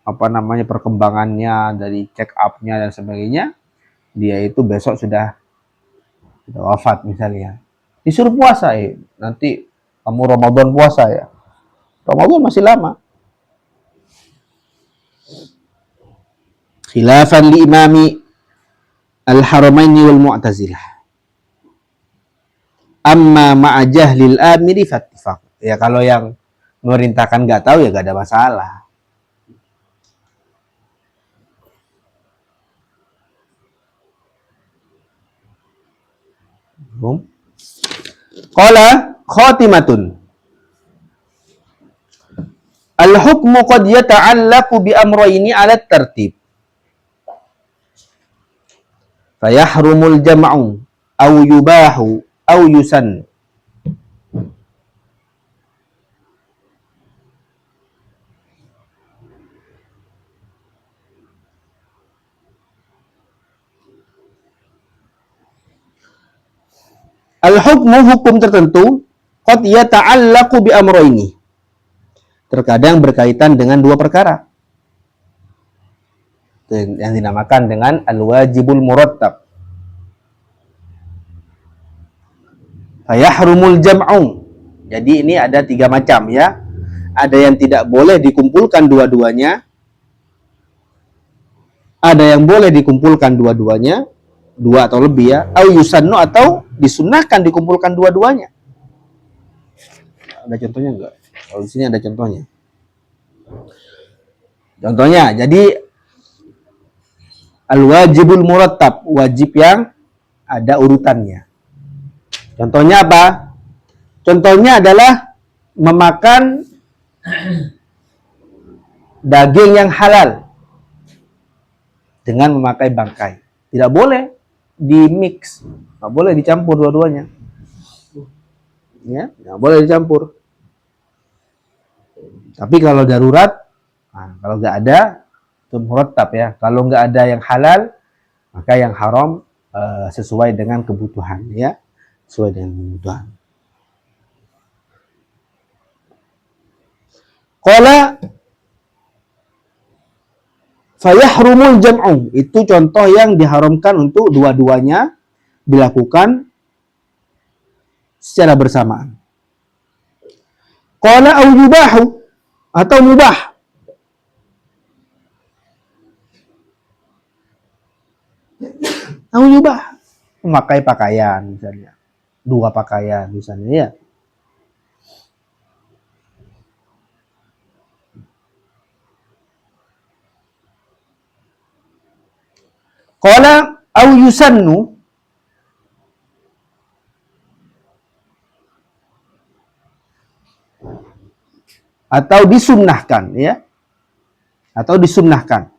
[SPEAKER 1] perkembangannya, dari check up-nya dan sebagainya, dia itu besok sudah wafat misalnya. Disuruh puasa, nanti kamu Ramadan puasa ya. Ramadan masih lama. Khilafan li imami al-haramaini wal mu'tazilah. Amma ma'a jahlil amiri fattifaq. Ya kalau yang memerintahkan nggak tahu ya nggak ada masalah. Qala khatimatun. Al-hukmu qad yata'allaqu bi amrayni 'ala at-tartib. Fayahrumul jam'u aw yubahu aw yusan. Al-hukmu, hukum tertentu, qad yata'allaqu bi amrayni, terkadang berkaitan dengan dua perkara yang dinamakan dengan al-wajibul murattab. Fayahrumul jam'u, jadi ini ada 3 macam ya. Ada yang tidak boleh dikumpulkan dua-duanya, ada yang boleh dikumpulkan dua-duanya, 2 atau lebih ya, au yusannu, atau disunahkan dikumpulkan dua-duanya. Ada contohnya enggak? Kalau di sini ada contohnya. Contohnya, jadi Al-wajibul murattab, wajib yang ada urutannya. Contohnya apa? Contohnya adalah memakan daging yang halal dengan memakai bangkai. Tidak boleh di mix, nggak boleh dicampur dua-duanya. Ya, nggak boleh dicampur. Tapi kalau darurat, kalau nggak ada, itu murattab ya. Kalau nggak ada yang halal, maka yang haram sesuai dengan kebutuhan ya, sesuai dengan kebutuhan. Qala fayahrumul jam'u, itu contoh yang diharamkan untuk dua-duanya dilakukan secara bersamaan. Qala au yubahu, atau mubah. Au yubah, memakai pakaian misalnya. Dua pakaian misalnya ya. Qala au yusannu, atau disunnahkan ya, atau disunnahkan.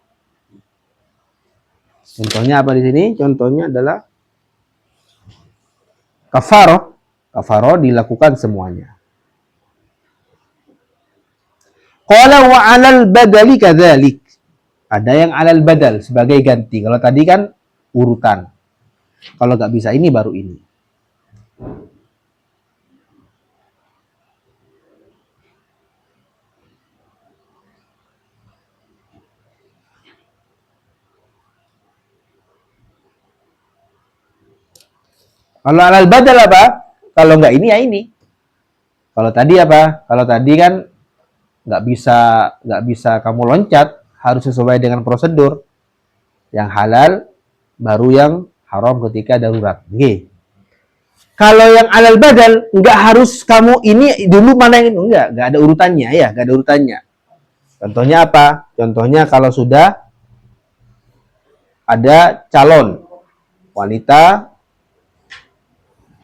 [SPEAKER 1] Contohnya apa di sini? Contohnya adalah kafaroh. Kafaroh dilakukan semuanya. Qala wa 'alal badali kadzalik. Ada yang 'alal badal sebagai ganti. Kalau tadi kan urutan. Kalau nggak bisa ini baru ini. Kalau 'alal badal apa? Kalau nggak ini ya ini. Kalau tadi apa? Kalau tadi kan nggak bisa kamu loncat, harus sesuai dengan prosedur. Yang halal baru yang haram ketika darurat. Oke. Kalau yang 'alal badal nggak harus kamu ini dulu mana yang itu, nggak ada urutannya ya, nggak ada urutannya. Contohnya apa? Contohnya kalau sudah ada calon wanita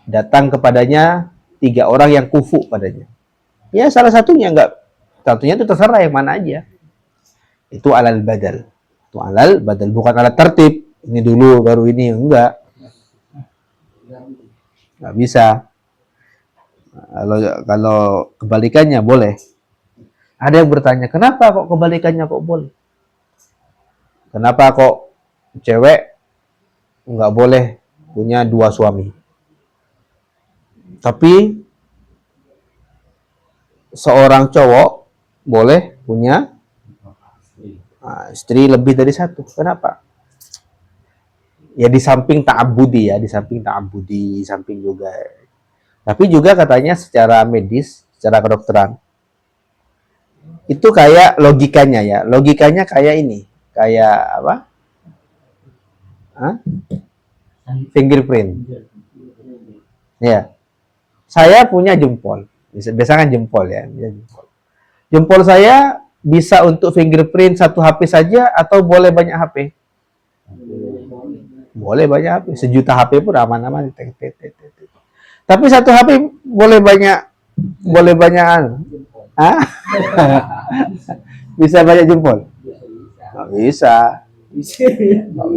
[SPEAKER 1] datang kepadanya 3 orang yang kufu padanya. Ya salah satunya satunya itu terserah yang mana aja. Itu 'alal badal. Itu 'alal badal, bukan 'alal tertib. Ini dulu baru ini, enggak bisa. Kalau kebalikannya boleh. Ada yang bertanya, kenapa kok kebalikannya kok boleh? Kenapa kok cewek nggak boleh punya 2 suami? Tapi seorang cowok boleh punya istri lebih dari 1. Kenapa? Ya di samping ta'abbudi ya, di samping juga. Tapi juga katanya secara medis, secara kedokteran, itu kayak logikanya ya. Logikanya kayak ini. Kayak apa? Fingerprint. Ya. Saya punya jempol. Biasanya kan jempol ya. Jempol saya bisa untuk fingerprint 1 HP saja atau boleh banyak HP? Boleh banyak HP. 1.000.000 HP pun aman-aman. Tapi 1 HP boleh banyak bisa banyak jempol? Nggak bisa. Nggak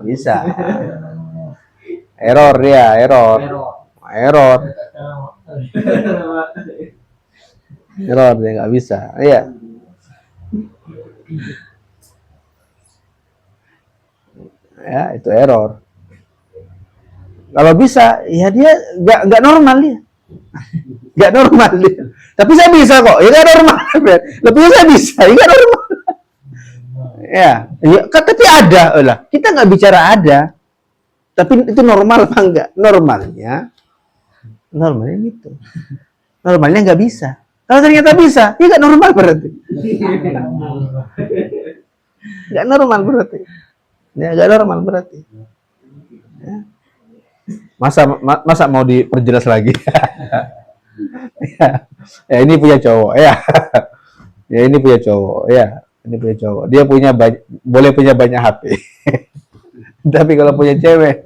[SPEAKER 1] bisa. Error dia, error dia nggak bisa. Iya. Ya, itu error. Kalau bisa, ya dia nggak normal dia. Nggak normal dia. Tapi saya bisa kok, ya nggak normal. Lebih saya bisa, ya nggak normal. Ya, tapi ada lah. Kita nggak bicara ada. Tapi itu normal apa enggak? Normalnya gitu. Normalnya nggak bisa. Kalau ternyata bisa, ya nggak normal berarti. Nggak normal berarti. Ya, nggak normal berarti. Ya. Masa mau diperjelas lagi? Ya, ini punya cowok ya. Ya ini punya cowok ya. Ini punya cowok. Dia boleh punya banyak HP. Tapi kalau punya cewek,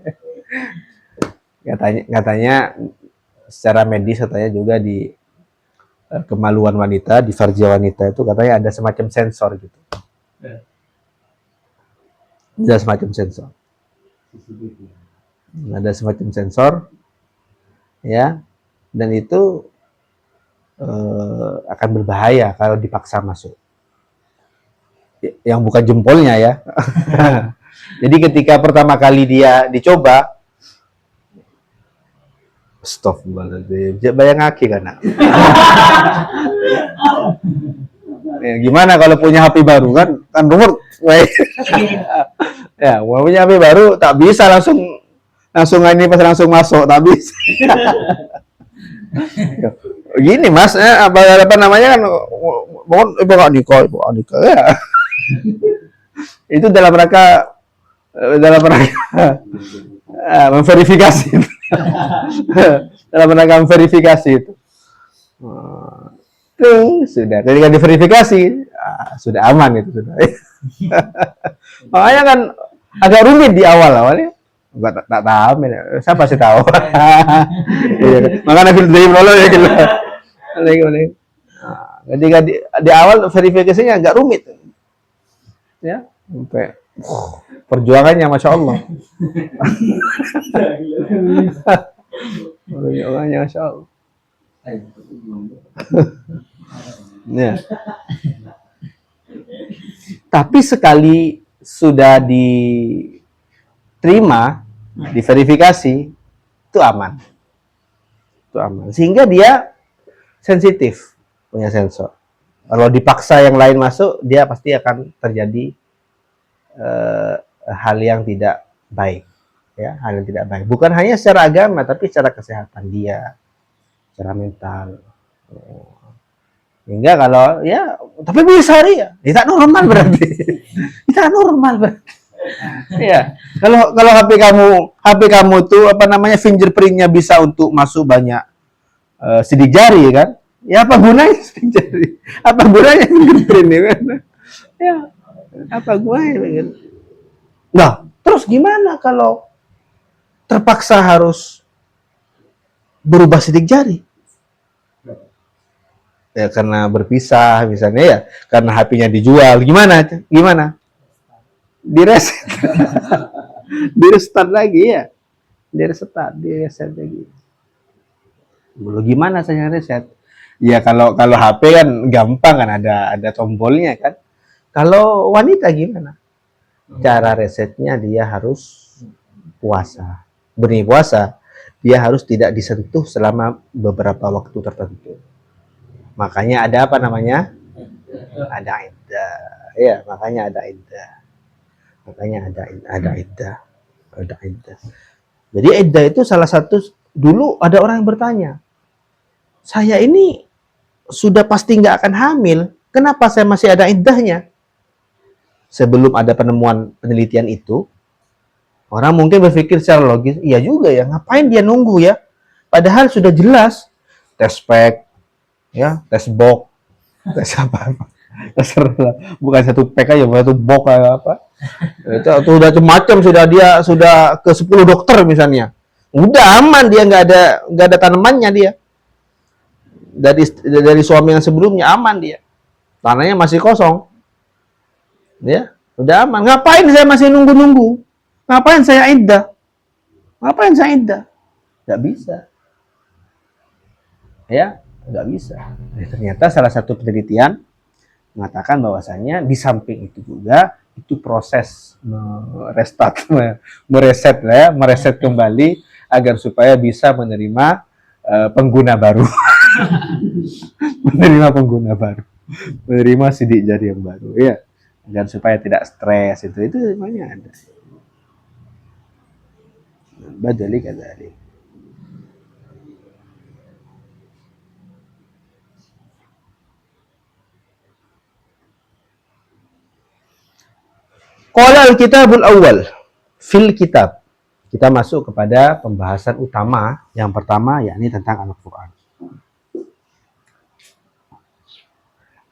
[SPEAKER 1] katanya secara medis katanya juga di kemaluan wanita, di farji wanita itu katanya ada semacam sensor gitu. Ada semacam sensor. Ada semacam sensor, ya, dan itu akan berbahaya kalau dipaksa masuk. Yang bukan jempolnya ya. Jadi ketika pertama kali dia dicoba, astagfirullahaladzim, bayang aki kan? Ya, gimana kalau punya HP baru kan nomor, ya, mau punya HP baru tak bisa langsung ini pas langsung masuk, tak bisa. Gini mas, apa namanya kan, ibu Anika ya. Itu dalam rangka memverifikasi. Dalam rangka memverifikasi itu. Sudah, ketika diverifikasi, sudah aman itu sudah. Makanya kan agak rumit di awalnya. Enggak tak tahu, siapa sih tahu. Makanya dari prolo ya gitu. Ketika di awal verifikasinya agak rumit. Ya, sampai perjuangannya Masya Allah. Perjuangannya Masya Allah. Ya. Tapi sekali sudah diterima, diverifikasi, itu aman. Itu aman. Sehingga dia sensitif, punya sensor. Kalau dipaksa yang lain masuk, dia pasti akan terjadi hal yang tidak baik, ya, hal yang tidak baik. Bukan hanya secara agama, tapi secara kesehatan dia, secara mental. Hingga kalau ya, tapi bisa ya, tidak normal berarti, tidak normal berarti. Ya, kalau HP kamu tuh apa namanya fingerprintnya bisa untuk masuk banyak sidik jari kan? Ya apa gunanya sidik jari? Apa gunanya fingerprint ya kan? Ya, apa gunanya? Nah, terus gimana kalau terpaksa harus berubah sidik jari? Ya karena berpisah misalnya ya, karena HP-nya dijual, gimana? Direset. Direstart lagi ya. Direset lagi. Belum gimana saya reset? Ya kalau HP kan gampang kan, ada tombolnya kan. Kalau wanita gimana? Cara resetnya dia harus puasa. Benih puasa, dia harus tidak disentuh selama beberapa waktu tertentu. Makanya ada apa namanya? Ada iddah. Ya, makanya ada iddah. Ada iddah. Jadi iddah itu salah satu, dulu ada orang yang bertanya, saya ini sudah pasti nggak akan hamil, kenapa saya masih ada iddahnya? Sebelum ada penemuan penelitian itu, orang mungkin berpikir secara logis, iya juga ya, ngapain dia nunggu ya? Padahal sudah jelas, tes pack, ya, tes box, tes apa? Terserah, bukan satu pack aja, bukan satu box apa? Itu sudah macam, sudah ke 10 dokter misalnya, udah aman, dia nggak ada tanamannya dia. Dari suami yang sebelumnya aman dia, tanahnya masih kosong. Ya, udah aman. Ngapain saya masih nunggu-nunggu? Ngapain saya iddah? Nggak bisa. Ya, nggak bisa. Ternyata salah satu penelitian mengatakan bahwasanya di samping itu juga, itu proses mereset kembali agar supaya bisa menerima pengguna baru. Menerima sidik jari yang baru, ya. Dan supaya tidak stres, itu semuanya ada. Badali kadzalik. Qala al-kitabul awal fil kitab. Kita masuk kepada pembahasan utama yang pertama, yakni tentang Al-Qur'an.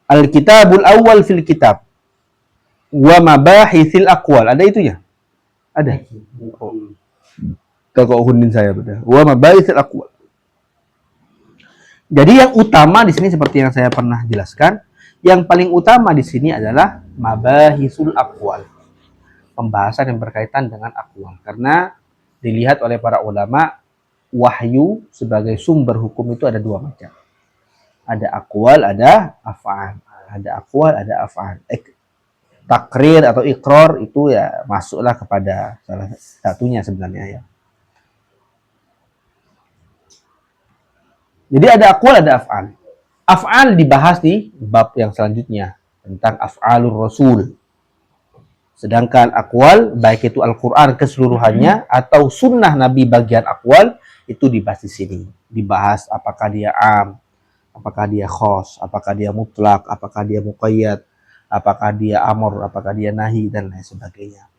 [SPEAKER 1] Al-kitabul awal fil kitab. Wa mabahithil aqwal. Ada itunya? Ada. Oh. Kakak Hundin saya betul. Wa mabahithil aqwal. Jadi yang utama di sini seperti yang saya pernah jelaskan, yang paling utama di sini adalah mabahisul aqwal. Pembahasan yang berkaitan dengan aqwal. Karena dilihat oleh para ulama, wahyu sebagai sumber hukum itu ada dua macam. Ada aqwal, ada af'al. Ada aqwal, ada af'al. Takrir atau iqrar itu ya masuklah kepada salah satunya sebenarnya ya. Jadi ada aqwal, ada af'al. Af'al dibahas di bab yang selanjutnya tentang af'alur rasul. Sedangkan aqwal, baik itu Al-Quran keseluruhannya atau sunnah Nabi bagian aqwal, itu dibahas di sini. Dibahas apakah dia am, apakah dia khos, apakah dia mutlak, apakah dia muqayyad, apakah dia amr, apakah dia nahi, dan lain sebagainya.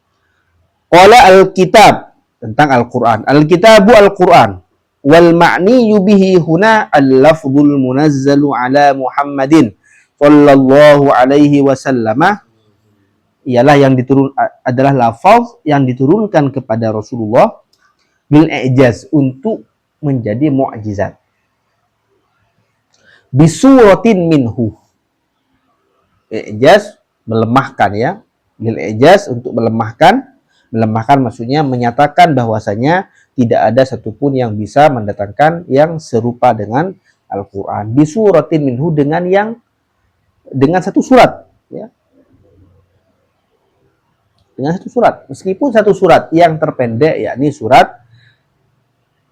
[SPEAKER 1] Qala al-kitab, tentang Al-Quran. Al-kitabu Al-Quran. Wal ma'ni bihi huna al-lafzul munazzalu ala Muhammadin sallallahu alaihi wasallam, ialah yang adalah lafaz yang diturunkan kepada Rasulullah bil i'jaz, untuk menjadi mukjizat. Bisuratin minhu. I'jaz melemahkan ya. Bil i'jaz untuk melemahkan. Melemahkan maksudnya menyatakan bahwasanya tidak ada satupun yang bisa mendatangkan yang serupa dengan Al-Quran. Bisuratin minhu, dengan satu surat ya. Dengan satu surat, meskipun satu surat yang terpendek, yakni surat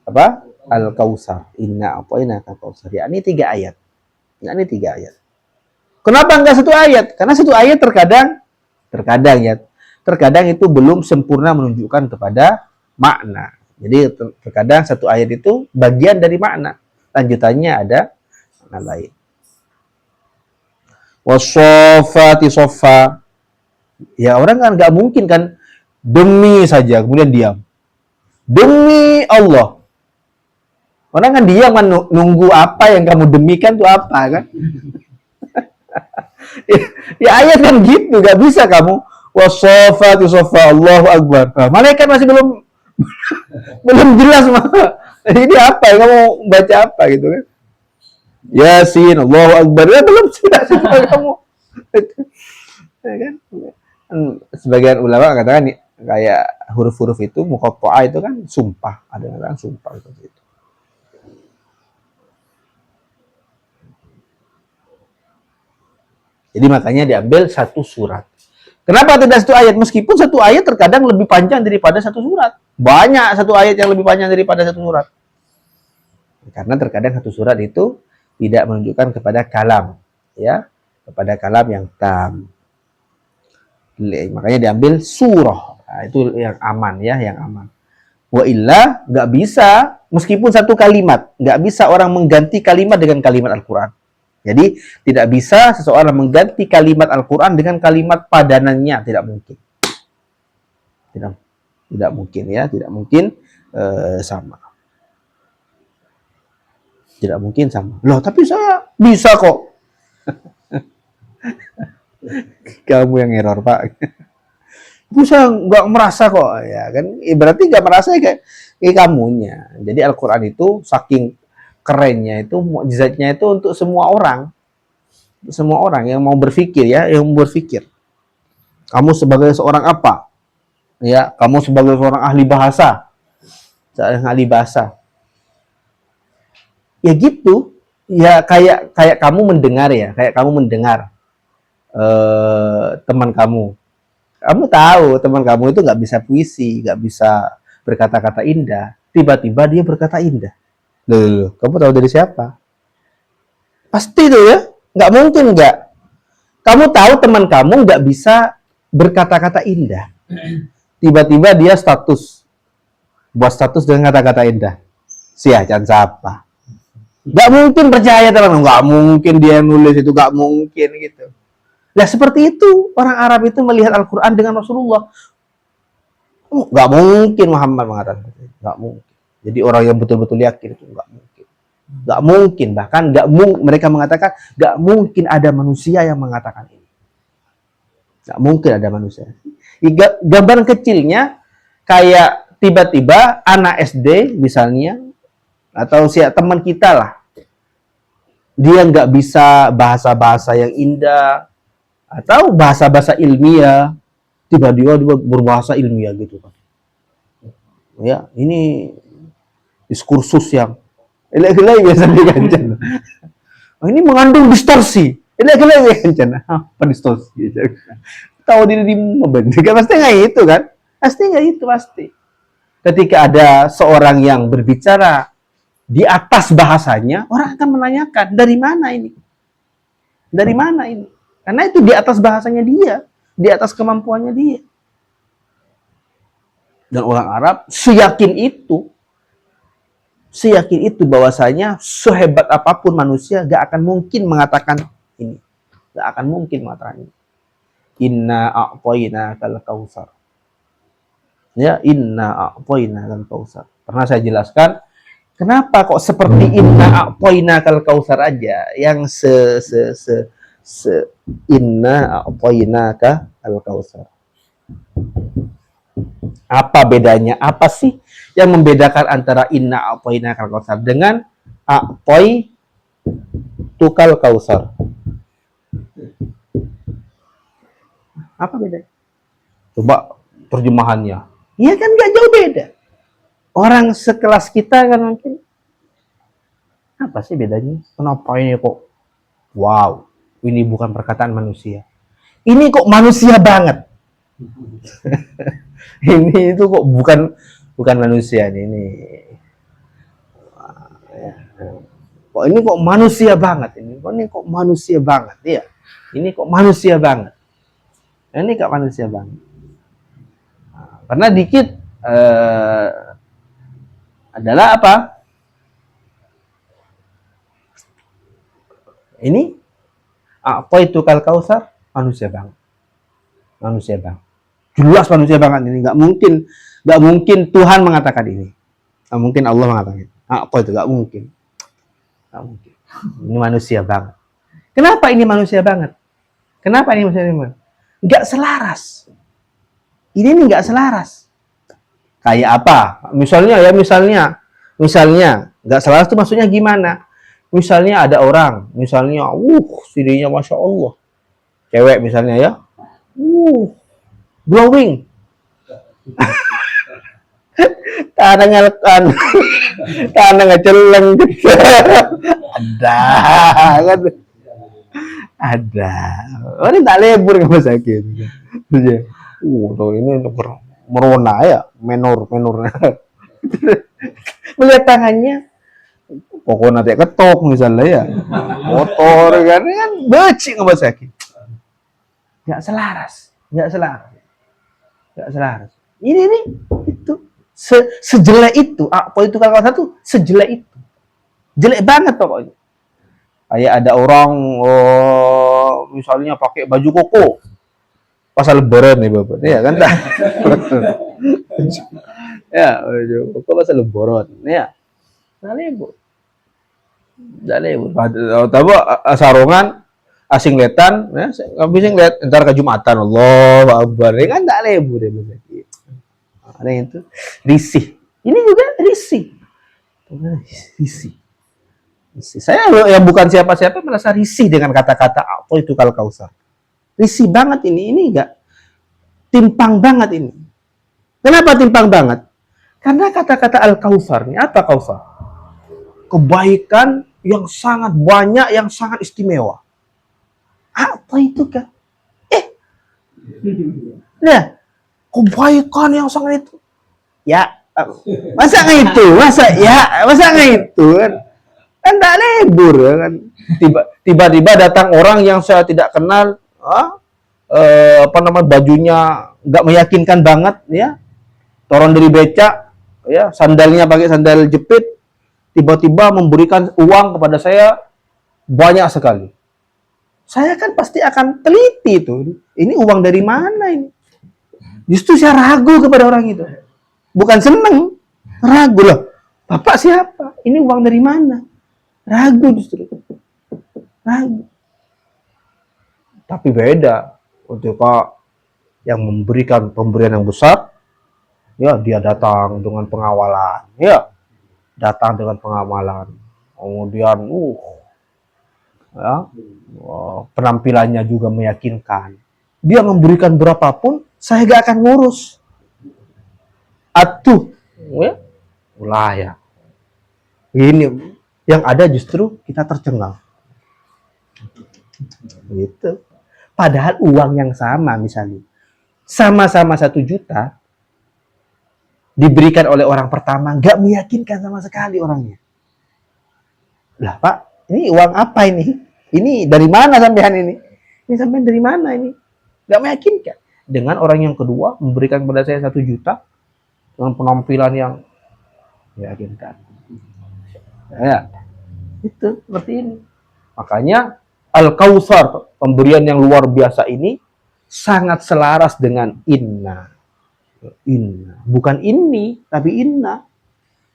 [SPEAKER 1] apa? Al-Kautsar. Inna a'tainaka al-Kautsar. Yakni 3 ayat. Yakni 3 ayat. Kenapa enggak satu ayat? Karena satu ayat terkadang itu belum sempurna menunjukkan kepada makna. Jadi terkadang satu ayat itu bagian dari makna, lanjutannya ada makna lain. Wassafati saffa. Ya orang kan nggak mungkin kan demi saja kemudian diam. Demi Allah. Orang kan diam kan, nunggu apa yang kamu demikan itu apa kan? Ya ayat kan gitu, nggak bisa kamu wassafati saffa, Allahu Akbar. Nah, malaikat masih belum jelas mah. Ini apa yang kamu baca apa gitu kan? Yasin, Allahu Akbar. Ya, belum jelas kamu. Ya kan? Sebagian ulama katakan kayak huruf-huruf itu muqatta'ah itu kan sumpah, ada yang katakan sumpah seperti itu. Jadi makanya diambil satu surat. Kenapa tidak satu ayat? Meskipun satu ayat terkadang lebih panjang daripada satu surat. Banyak satu ayat yang lebih panjang daripada satu surat. Karena terkadang satu surat itu tidak menunjukkan kepada kalam, ya, kepada kalam yang tam. Makanya diambil surah. Nah, itu yang aman ya, yang aman. Wa illa nggak bisa, meskipun satu kalimat, nggak bisa orang mengganti kalimat dengan kalimat Al-Quran. Jadi tidak bisa seseorang mengganti kalimat Al-Quran dengan kalimat padanannya, tidak mungkin. Tidak mungkin ya, tidak mungkin sama. Tidak mungkin sama. Loh, tapi saya bisa kok. Kamu yang error, Pak. Itu saya nggak merasa kok, ya kan? Berarti nggak merasa kayak kamunya. Jadi Al-Quran itu saking kerennya itu, mukjizatnya itu untuk semua orang. Semua orang yang mau berpikir ya, yang berpikir. Kamu sebagai seorang apa? Ya, kamu sebagai seorang ahli bahasa. Seorang ahli bahasa. Ya gitu. Ya kayak kamu mendengar ya, kayak kamu mendengar teman kamu. Kamu tahu teman kamu itu nggak bisa puisi, nggak bisa berkata-kata indah. Tiba-tiba dia berkata indah. Loh, kamu tahu dari siapa? Pasti tuh ya, nggak mungkin nggak. Kamu tahu teman kamu nggak bisa berkata-kata indah. Tiba-tiba dia buat status dengan kata-kata indah. Jangan siapa. Nggak mungkin percaya teman, nggak mungkin dia nulis itu, nggak mungkin gitu. Nah seperti itu orang Arab itu melihat Al-Quran dengan Rasulullah. Nggak mungkin Muhammad mengatakan, nggak mungkin. Jadi orang yang betul-betul yakin itu nggak mungkin. Nggak mungkin, bahkan mereka mengatakan nggak mungkin ada manusia yang mengatakan ini. Nggak mungkin ada manusia. Gambaran kecilnya kayak tiba-tiba anak SD misalnya, atau teman kita lah, dia nggak bisa bahasa-bahasa yang indah atau bahasa-bahasa ilmiah, tiba-tiba dia berbahasa ilmiah gitu kan. Ya, ini diskursus yang elek-elek biasa digancan. Oh, ini mengandung distorsi. Elek-elek digancan. Apa distorsi? Tahu diri membentuk, pasti nggak itu kan? Pasti nggak itu pasti. Ketika ada seorang yang berbicara di atas bahasanya, orang akan menanyakan, dari mana ini? Dari mana ini? Karena itu di atas bahasanya dia, di atas kemampuannya dia. Dan orang Arab seyakin itu bahwasanya sehebat apapun manusia gak akan mungkin mengatakan ini. Gak akan mungkin mengatakan ini. Inna a'tainakal kautsar. Ya, inna a'tainakal kautsar. Pernah saya jelaskan kenapa kok seperti inna a'tainakal kautsar aja yang inna a'tainakal kautsar. Apa bedanya? Apa sih yang membedakan antara inna a'tainakal kautsar dengan a'taitukal kautsar? Apa bedanya? Coba terjemahannya. Iya kan gak jauh beda. Orang sekelas kita kan mungkin, apa sih bedanya? Kenapa ini kok? Wow, ini bukan perkataan manusia. Ini kok manusia banget. Ini itu kok bukan manusia ini. Kok ini kok manusia banget ini. Ini kok manusia banget ya. Ini kok manusia banget. Ini kok manusia banget. Karena dikit adalah apa? Ini apa itu kal kausar? Manusia banget. Manusia banget. Jelas manusia banget ini. Nggak mungkin Tuhan mengatakan ini. Nggak mungkin Allah mengatakan ini. Apa itu? Nggak mungkin. Nggak mungkin. Ini manusia banget. Kenapa ini manusia banget? Kenapa ini manusia banget? Nggak selaras. Ini nih nggak selaras. Kayak apa? Misalnya nggak selaras itu maksudnya gimana? Misalnya ada orang, misalnya, sirinya masya Allah, cewek misalnya ya, glowing, tanah ngelekan, tanah ngeceleng, ada, orang tak lebur nggak sakit. Ini merona ya, menor. Melihat tangannya, pokoknya nanti ketok misalnya ya, motor kan becik nggak sakit. Nggak selaras. Ini itu sejelek itu, apa itu kalau satu sejelek itu, jelek banget pokoknya. Kayak ada orang, misalnya pakai baju koko, pas lebaran nih bapak, ya kan tak? Ya, kok pas lebaran, ya. Dalebur. Tahu sarungan asing letan, ya, bisa ngeliat ntar ke Jumatan, Allah Akbar, ya kan dalebur ya bener. Ada yang itu risih. Ini juga risih. Saya yang bukan siapa-siapa merasa risih dengan kata-kata apa itu kal kausar. Risih banget ini enggak timpang banget ini. Kenapa timpang banget? Karena kata-kata al-kausar ini apa kausar? Kebaikan yang sangat banyak, yang sangat istimewa. Apa itu kan? Nah, kebaikan yang sangat itu. Ya, masa nggak itu? Masa nggak itu kan? Kan tak lebur kan? Tiba-tiba datang orang yang saya tidak kenal, bajunya nggak meyakinkan banget, ya. Turun dari becak, ya, sandalnya pakai sandal jepit, tiba-tiba memberikan uang kepada saya banyak sekali. Saya kan pasti akan teliti itu. Ini uang dari mana ini? Justru saya ragu kepada orang itu. Bukan seneng, ragu loh. Bapak siapa? Ini uang dari mana? Ragu justru. Ragu. Tapi beda. ketika yang memberikan pemberian yang besar, ya dia datang dengan pengawalan, ya datang dengan pengawalan. Kemudian, ya, penampilannya juga meyakinkan. Dia memberikan berapapun, saya gak akan ngurus. Atuh, ya, ya. Ini yang ada justru kita tercengang. Gitu. Padahal uang yang sama misalnya, sama-sama 1 juta, diberikan oleh orang pertama, nggak meyakinkan sama sekali orangnya. Lah Pak, ini uang apa ini? Ini dari mana sampean ini? Ini sampean dari mana ini? Nggak meyakinkan. Dengan orang yang kedua memberikan kepada saya 1 juta dengan penampilan yang meyakinkan. Ya, itu seperti ini. Makanya Al-Kautsar, pemberian yang luar biasa ini sangat selaras dengan inna. Bukan ini, tapi inna.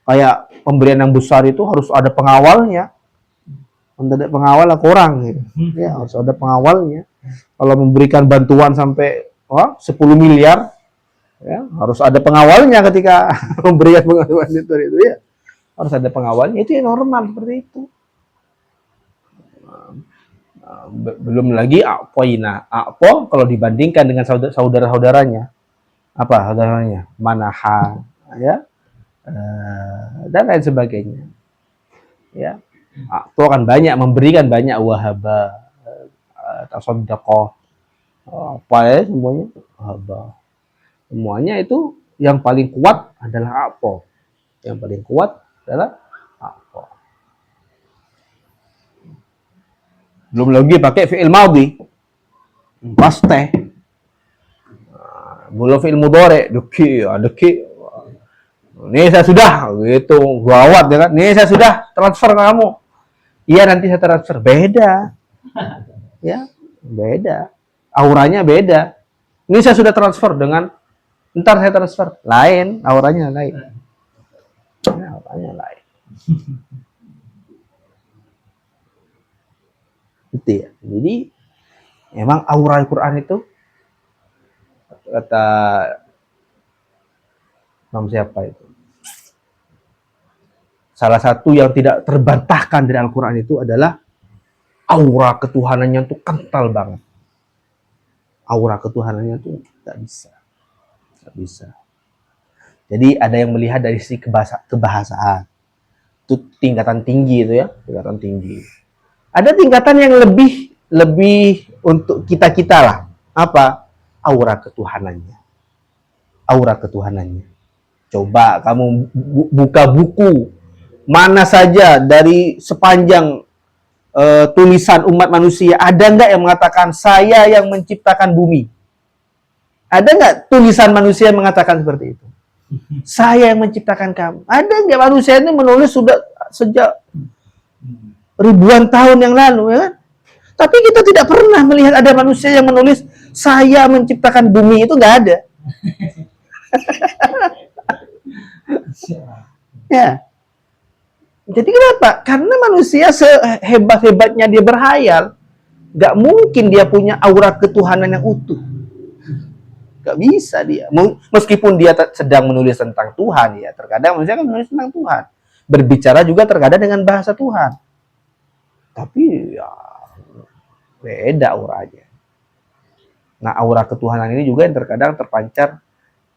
[SPEAKER 1] Kayak pemberian yang besar itu harus ada pengawalnya. Ada pengawal kurang gitu. Ya, harus ada pengawalnya. Kalau memberikan bantuan sampai 10 miliar, ya, harus ada pengawalnya ketika memberikan bantuan itu ya. Harus ada pengawalnya, itu yang normal seperti itu. Belum lagi Aqpo kalau dibandingkan dengan saudara-saudaranya, apa saudaranya, Manaha, ya, dan lain sebagainya, ya. Aqpo kan banyak memberikan, banyak wahaba, tasaddaqah, apa ya, semuanya wahaba, semuanya itu yang paling kuat adalah Aqpo, yang paling kuat adalah Aqpo. Belum lagi pakai fi'il madhi, pasti. Belum fi'il mudhari, deki. Nih saya sudah, gitu, gawat ya kan. Nih saya sudah transfer ke kamu. Iya nanti saya transfer. Beda, ya, beda. Auranya beda. Ini saya sudah transfer dengan, ntar saya transfer. Lain, auranya lain. Ya, auranya lain. Gitu ya. Jadi memang aura Al-Quran itu, kata Imam siapa itu, salah satu yang tidak terbantahkan dari Al-Quran itu adalah aura ketuhanannya itu kental banget. Aura ketuhanannya itu tidak bisa. Jadi ada yang melihat dari sisi kebahasaan, itu tingkatan tinggi itu ya, tingkatan tinggi. Ada tingkatan yang lebih untuk kita lah. Apa? Aura ketuhanannya. Coba kamu buka buku mana saja dari sepanjang tulisan umat manusia, ada nggak yang mengatakan saya yang menciptakan bumi? Ada nggak tulisan manusia yang mengatakan seperti itu? Saya yang menciptakan kamu. Ada nggak manusia ini menulis sudah sejak ribuan tahun yang lalu, ya kan? Tapi kita tidak pernah melihat ada manusia yang menulis saya menciptakan bumi, itu nggak ada. Ya. Jadi kenapa? Karena manusia sehebat-hebatnya dia berhayal, nggak mungkin dia punya aura ketuhanan yang utuh. Nggak bisa dia. Meskipun dia sedang menulis tentang Tuhan, ya terkadang manusia kan menulis tentang Tuhan. Berbicara juga terkadang dengan bahasa Tuhan. Tapi ya beda auranya. Nah, aura ketuhanan ini juga yang terkadang terpancar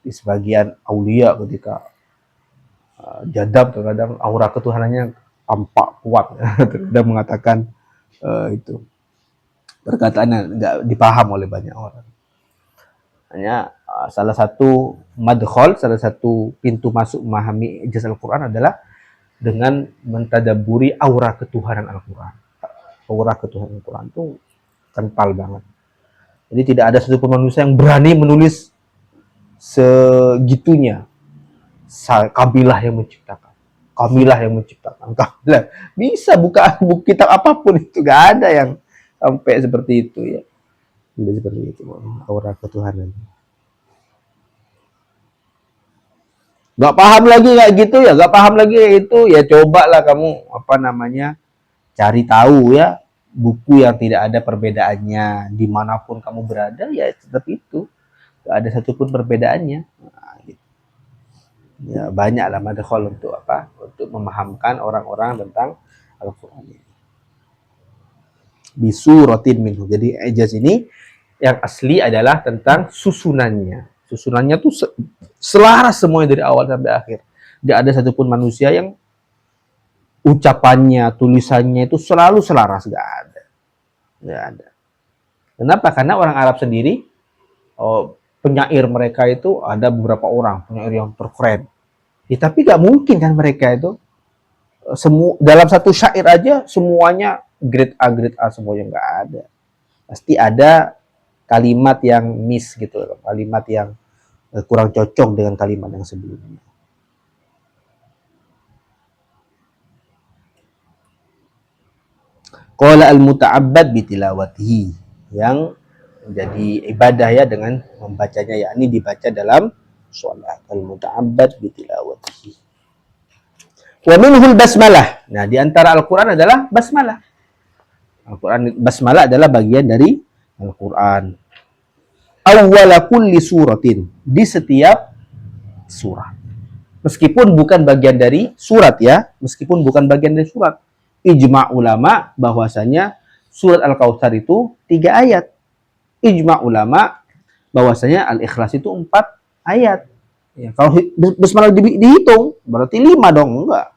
[SPEAKER 1] di sebagian aulia ketika jadab, terkadang aura ketuhanannya tampak kuat. Terkadang mengatakan itu perkataannya nggak dipaham oleh banyak orang. Hanya salah satu madkhol, salah satu pintu masuk memahami ijaz Al-Quran adalah dengan mentadaburi aura ketuhanan Al-Quran. Aura ketuhanan Al-Quran itu kental banget. Jadi tidak ada satu manusia yang berani menulis segitunya. Kamilah yang menciptakan. Kamilah. Bisa buka buku kitab apapun itu, gak ada yang sampai seperti itu ya. Seperti itu aura ketuhanan. Gak paham lagi kayak gitu ya, cobalah kamu cari tahu ya. buku yang tidak ada perbedaannya, dimanapun kamu berada ya tetap itu, gak ada satupun perbedaannya. Nah, gitu. Ya banyak lah madkhal untuk apa? Untuk memahamkan orang-orang tentang Al-Quran ini. Bisuratin minhu. Jadi ijaz ini yang asli adalah tentang susunannya. Susunannya tuh selaras semuanya dari awal sampai akhir. Gak ada satupun manusia yang ucapannya, tulisannya itu selalu selaras. Gak ada. Gak ada. Kenapa? Karena orang Arab sendiri, penyair mereka itu ada beberapa orang, penyair yang terkeren. Ya, tapi gak mungkin kan mereka itu semua dalam satu syair aja semuanya grade A semuanya nggak ada. Pasti ada kalimat yang miss gitu, kalimat yang kurang cocok dengan kalimat yang sebelumnya. Qala al-muta'abbad bitilawatihi, yang menjadi ibadah ya dengan membacanya, yakni dibaca dalam sholat. Al-muta'abbad bitilawatihi. Wa minhul basmalah. Nah, di antara Al-Qur'an adalah basmalah. Al-Quran, basmalah adalah bagian dari Al-Quran. Awwala kulli suratin, di setiap surat. Meskipun bukan bagian dari surat ya, meskipun bukan bagian dari surat. Ijma' ulama bahwasanya surat Al-Kautsar itu 3 ayat. Ijma' ulama bahwasanya Al-Ikhlas itu 4 ayat. Ya, kalau basmalah dihitung berarti 5 dong, enggak.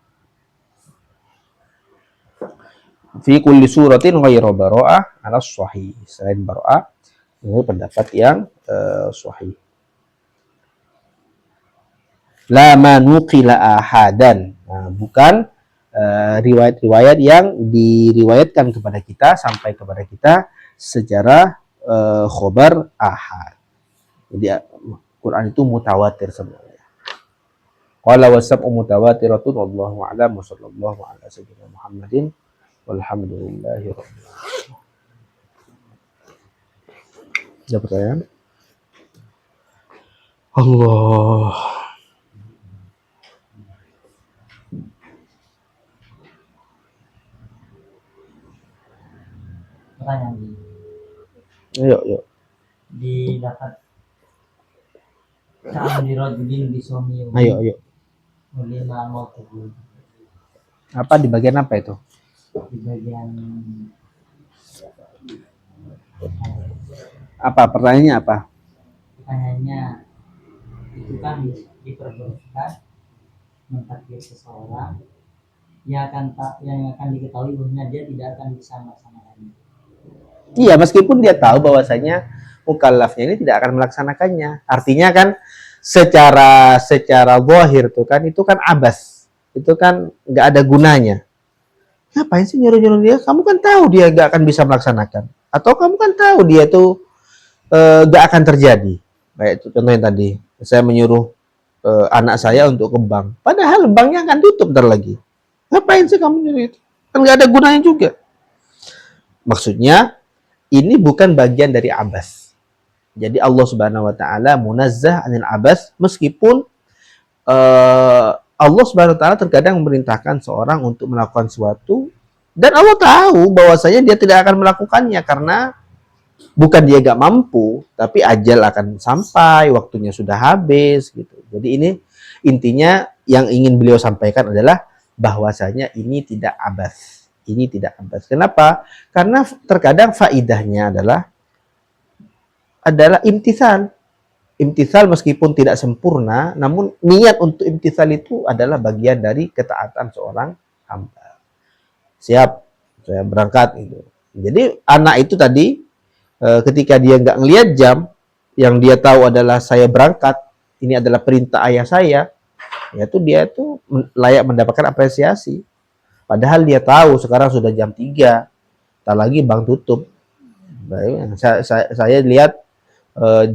[SPEAKER 1] Fi kulli suratin ghairu bara'ah ala sahih. Selain bara'ah, ini pendapat yang sahih. La manuqila ahadan. Nah, bukan riwayat-riwayat yang diriwayatkan kepada kita, sampai kepada kita secara khobar ahad. Jadi Quran itu mutawatir semuanya. Qala wasab'u mutawatiratun wallahu a'lam wa sallallahu ala sayyidina Muhammadin walhamdulillahi rabbil alamin. Ada pertanyaan? Allah.
[SPEAKER 2] Pertanyaan
[SPEAKER 1] Yuk, yuk.
[SPEAKER 2] di dapat Ka'am dirajulin bisomi
[SPEAKER 1] Ayo, ayo.
[SPEAKER 2] ulima mau tubuh
[SPEAKER 1] Apa di bagian apa itu?
[SPEAKER 2] di bagian
[SPEAKER 1] Apa pertanyaannya apa?
[SPEAKER 2] pertanyaannya itu kan diperbolehkan mentakdir seseorang yang akan diketahui bahwa dia tidak akan bisa melaksanakannya.
[SPEAKER 1] Iya, meskipun dia tahu bahwasanya mukallafnya ini tidak akan melaksanakannya. Artinya kan secara zahir tuh kan itu kan abas. Itu kan nggak ada gunanya. Ngapain sih nyuruh-nyuruh dia? Kamu kan tahu dia nggak akan bisa melaksanakan. Atau kamu kan tahu dia tuh nggak akan terjadi. Kayak itu contohnya tadi. Saya menyuruh anak saya untuk ke bank. Padahal banknya akan tutup ntar lagi. Ngapain sih kamu nyuruh itu? Kan nggak ada gunanya juga. Maksudnya ini bukan bagian dari abas. Jadi Allah Subhanahu wa taala munazzah anil abas, meskipun Allah Subhanahu wa taala terkadang memerintahkan seorang untuk melakukan sesuatu dan Allah tahu bahwasanya dia tidak akan melakukannya karena bukan dia gak mampu, tapi ajal akan sampai, waktunya sudah habis gitu. Jadi ini intinya yang ingin beliau sampaikan adalah bahwasanya ini tidak abas. Ini tidak abas. Kenapa? Karena terkadang faidahnya adalah imtisal. Imtisal meskipun tidak sempurna, namun niat untuk imtisal itu adalah bagian dari ketaatan seorang hamba. Siap, saya berangkat gitu. Jadi anak itu tadi ketika dia nggak ngelihat jam, yang dia tahu adalah saya berangkat, ini adalah perintah ayah saya, yaitu dia itu layak mendapatkan apresiasi. Padahal dia tahu sekarang sudah jam 3, tak lagi bank tutup. Saya lihat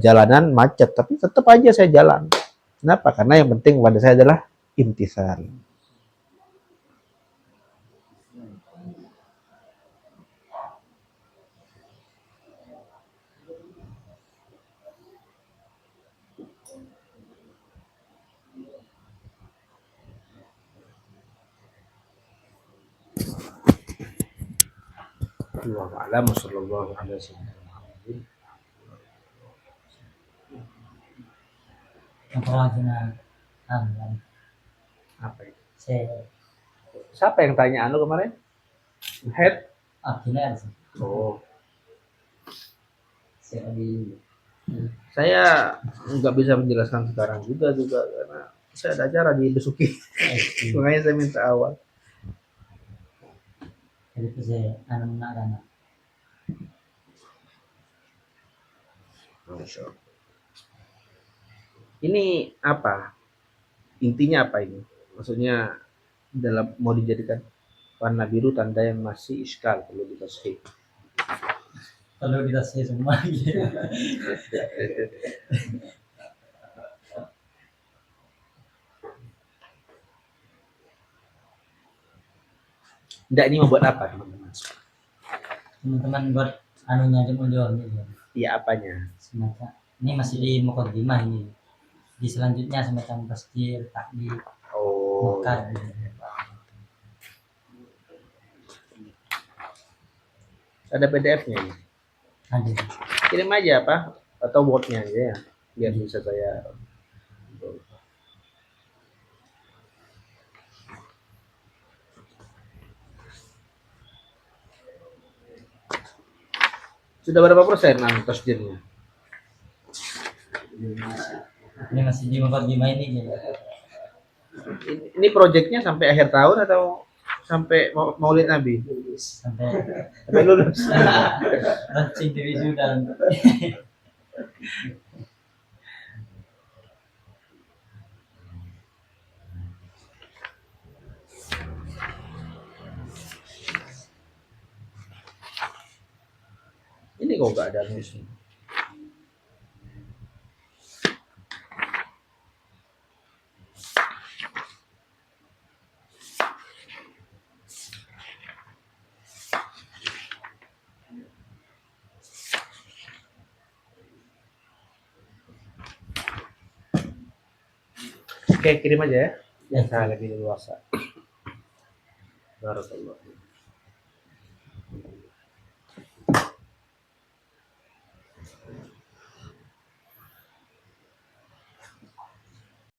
[SPEAKER 1] jalanan macet, tapi tetap aja saya jalan. Kenapa? Karena yang penting pada saya adalah imtisal. Allahu a'lam, sallallahu alaihi wasallam.
[SPEAKER 2] Ang kawasan na
[SPEAKER 1] Apa itu?
[SPEAKER 2] saya
[SPEAKER 1] Siapa yang tanya anu kemarin? Head?
[SPEAKER 2] akhirnya sih
[SPEAKER 1] Oh,
[SPEAKER 2] saya di
[SPEAKER 1] saya nggak bisa menjelaskan sekarang juga karena saya ada acara di Besuki. Makanya saya minta awal.
[SPEAKER 2] jadi itu saya anak-anak
[SPEAKER 1] Masya Allah. Ini apa? Intinya apa ini? Maksudnya dalam mau dijadikan warna biru tanda yang masih iskal perlu ditashih.
[SPEAKER 2] perlu dikasih semua gitu.
[SPEAKER 1] Enggak, ini membuat apa teman-teman?
[SPEAKER 2] Teman-teman buat anunya jemur gitu
[SPEAKER 1] Iya, apanya?
[SPEAKER 2] semacam ini masih di mukadimah ini di selanjutnya semacam tasjil takdir
[SPEAKER 1] Oh,
[SPEAKER 2] mukad gitu.
[SPEAKER 1] ada PDF-nya ini.
[SPEAKER 2] Ada
[SPEAKER 1] Kirim aja apa? Atau Word-nya aja ya, biar bisa saya. Sudah berapa persen tasjilnya?
[SPEAKER 2] ini masih di mukadimah ini gitu.
[SPEAKER 1] Ini proyeknya sampai akhir tahun atau sampai Maulid Nabi?
[SPEAKER 2] Sampai
[SPEAKER 1] Sampai lulus.
[SPEAKER 2] launching di wisuda.
[SPEAKER 1] Ini kok nggak ada nulisnya. Oke, kirim aja ya.
[SPEAKER 2] Ya.
[SPEAKER 1] Saya lagi di luar. Barakallah.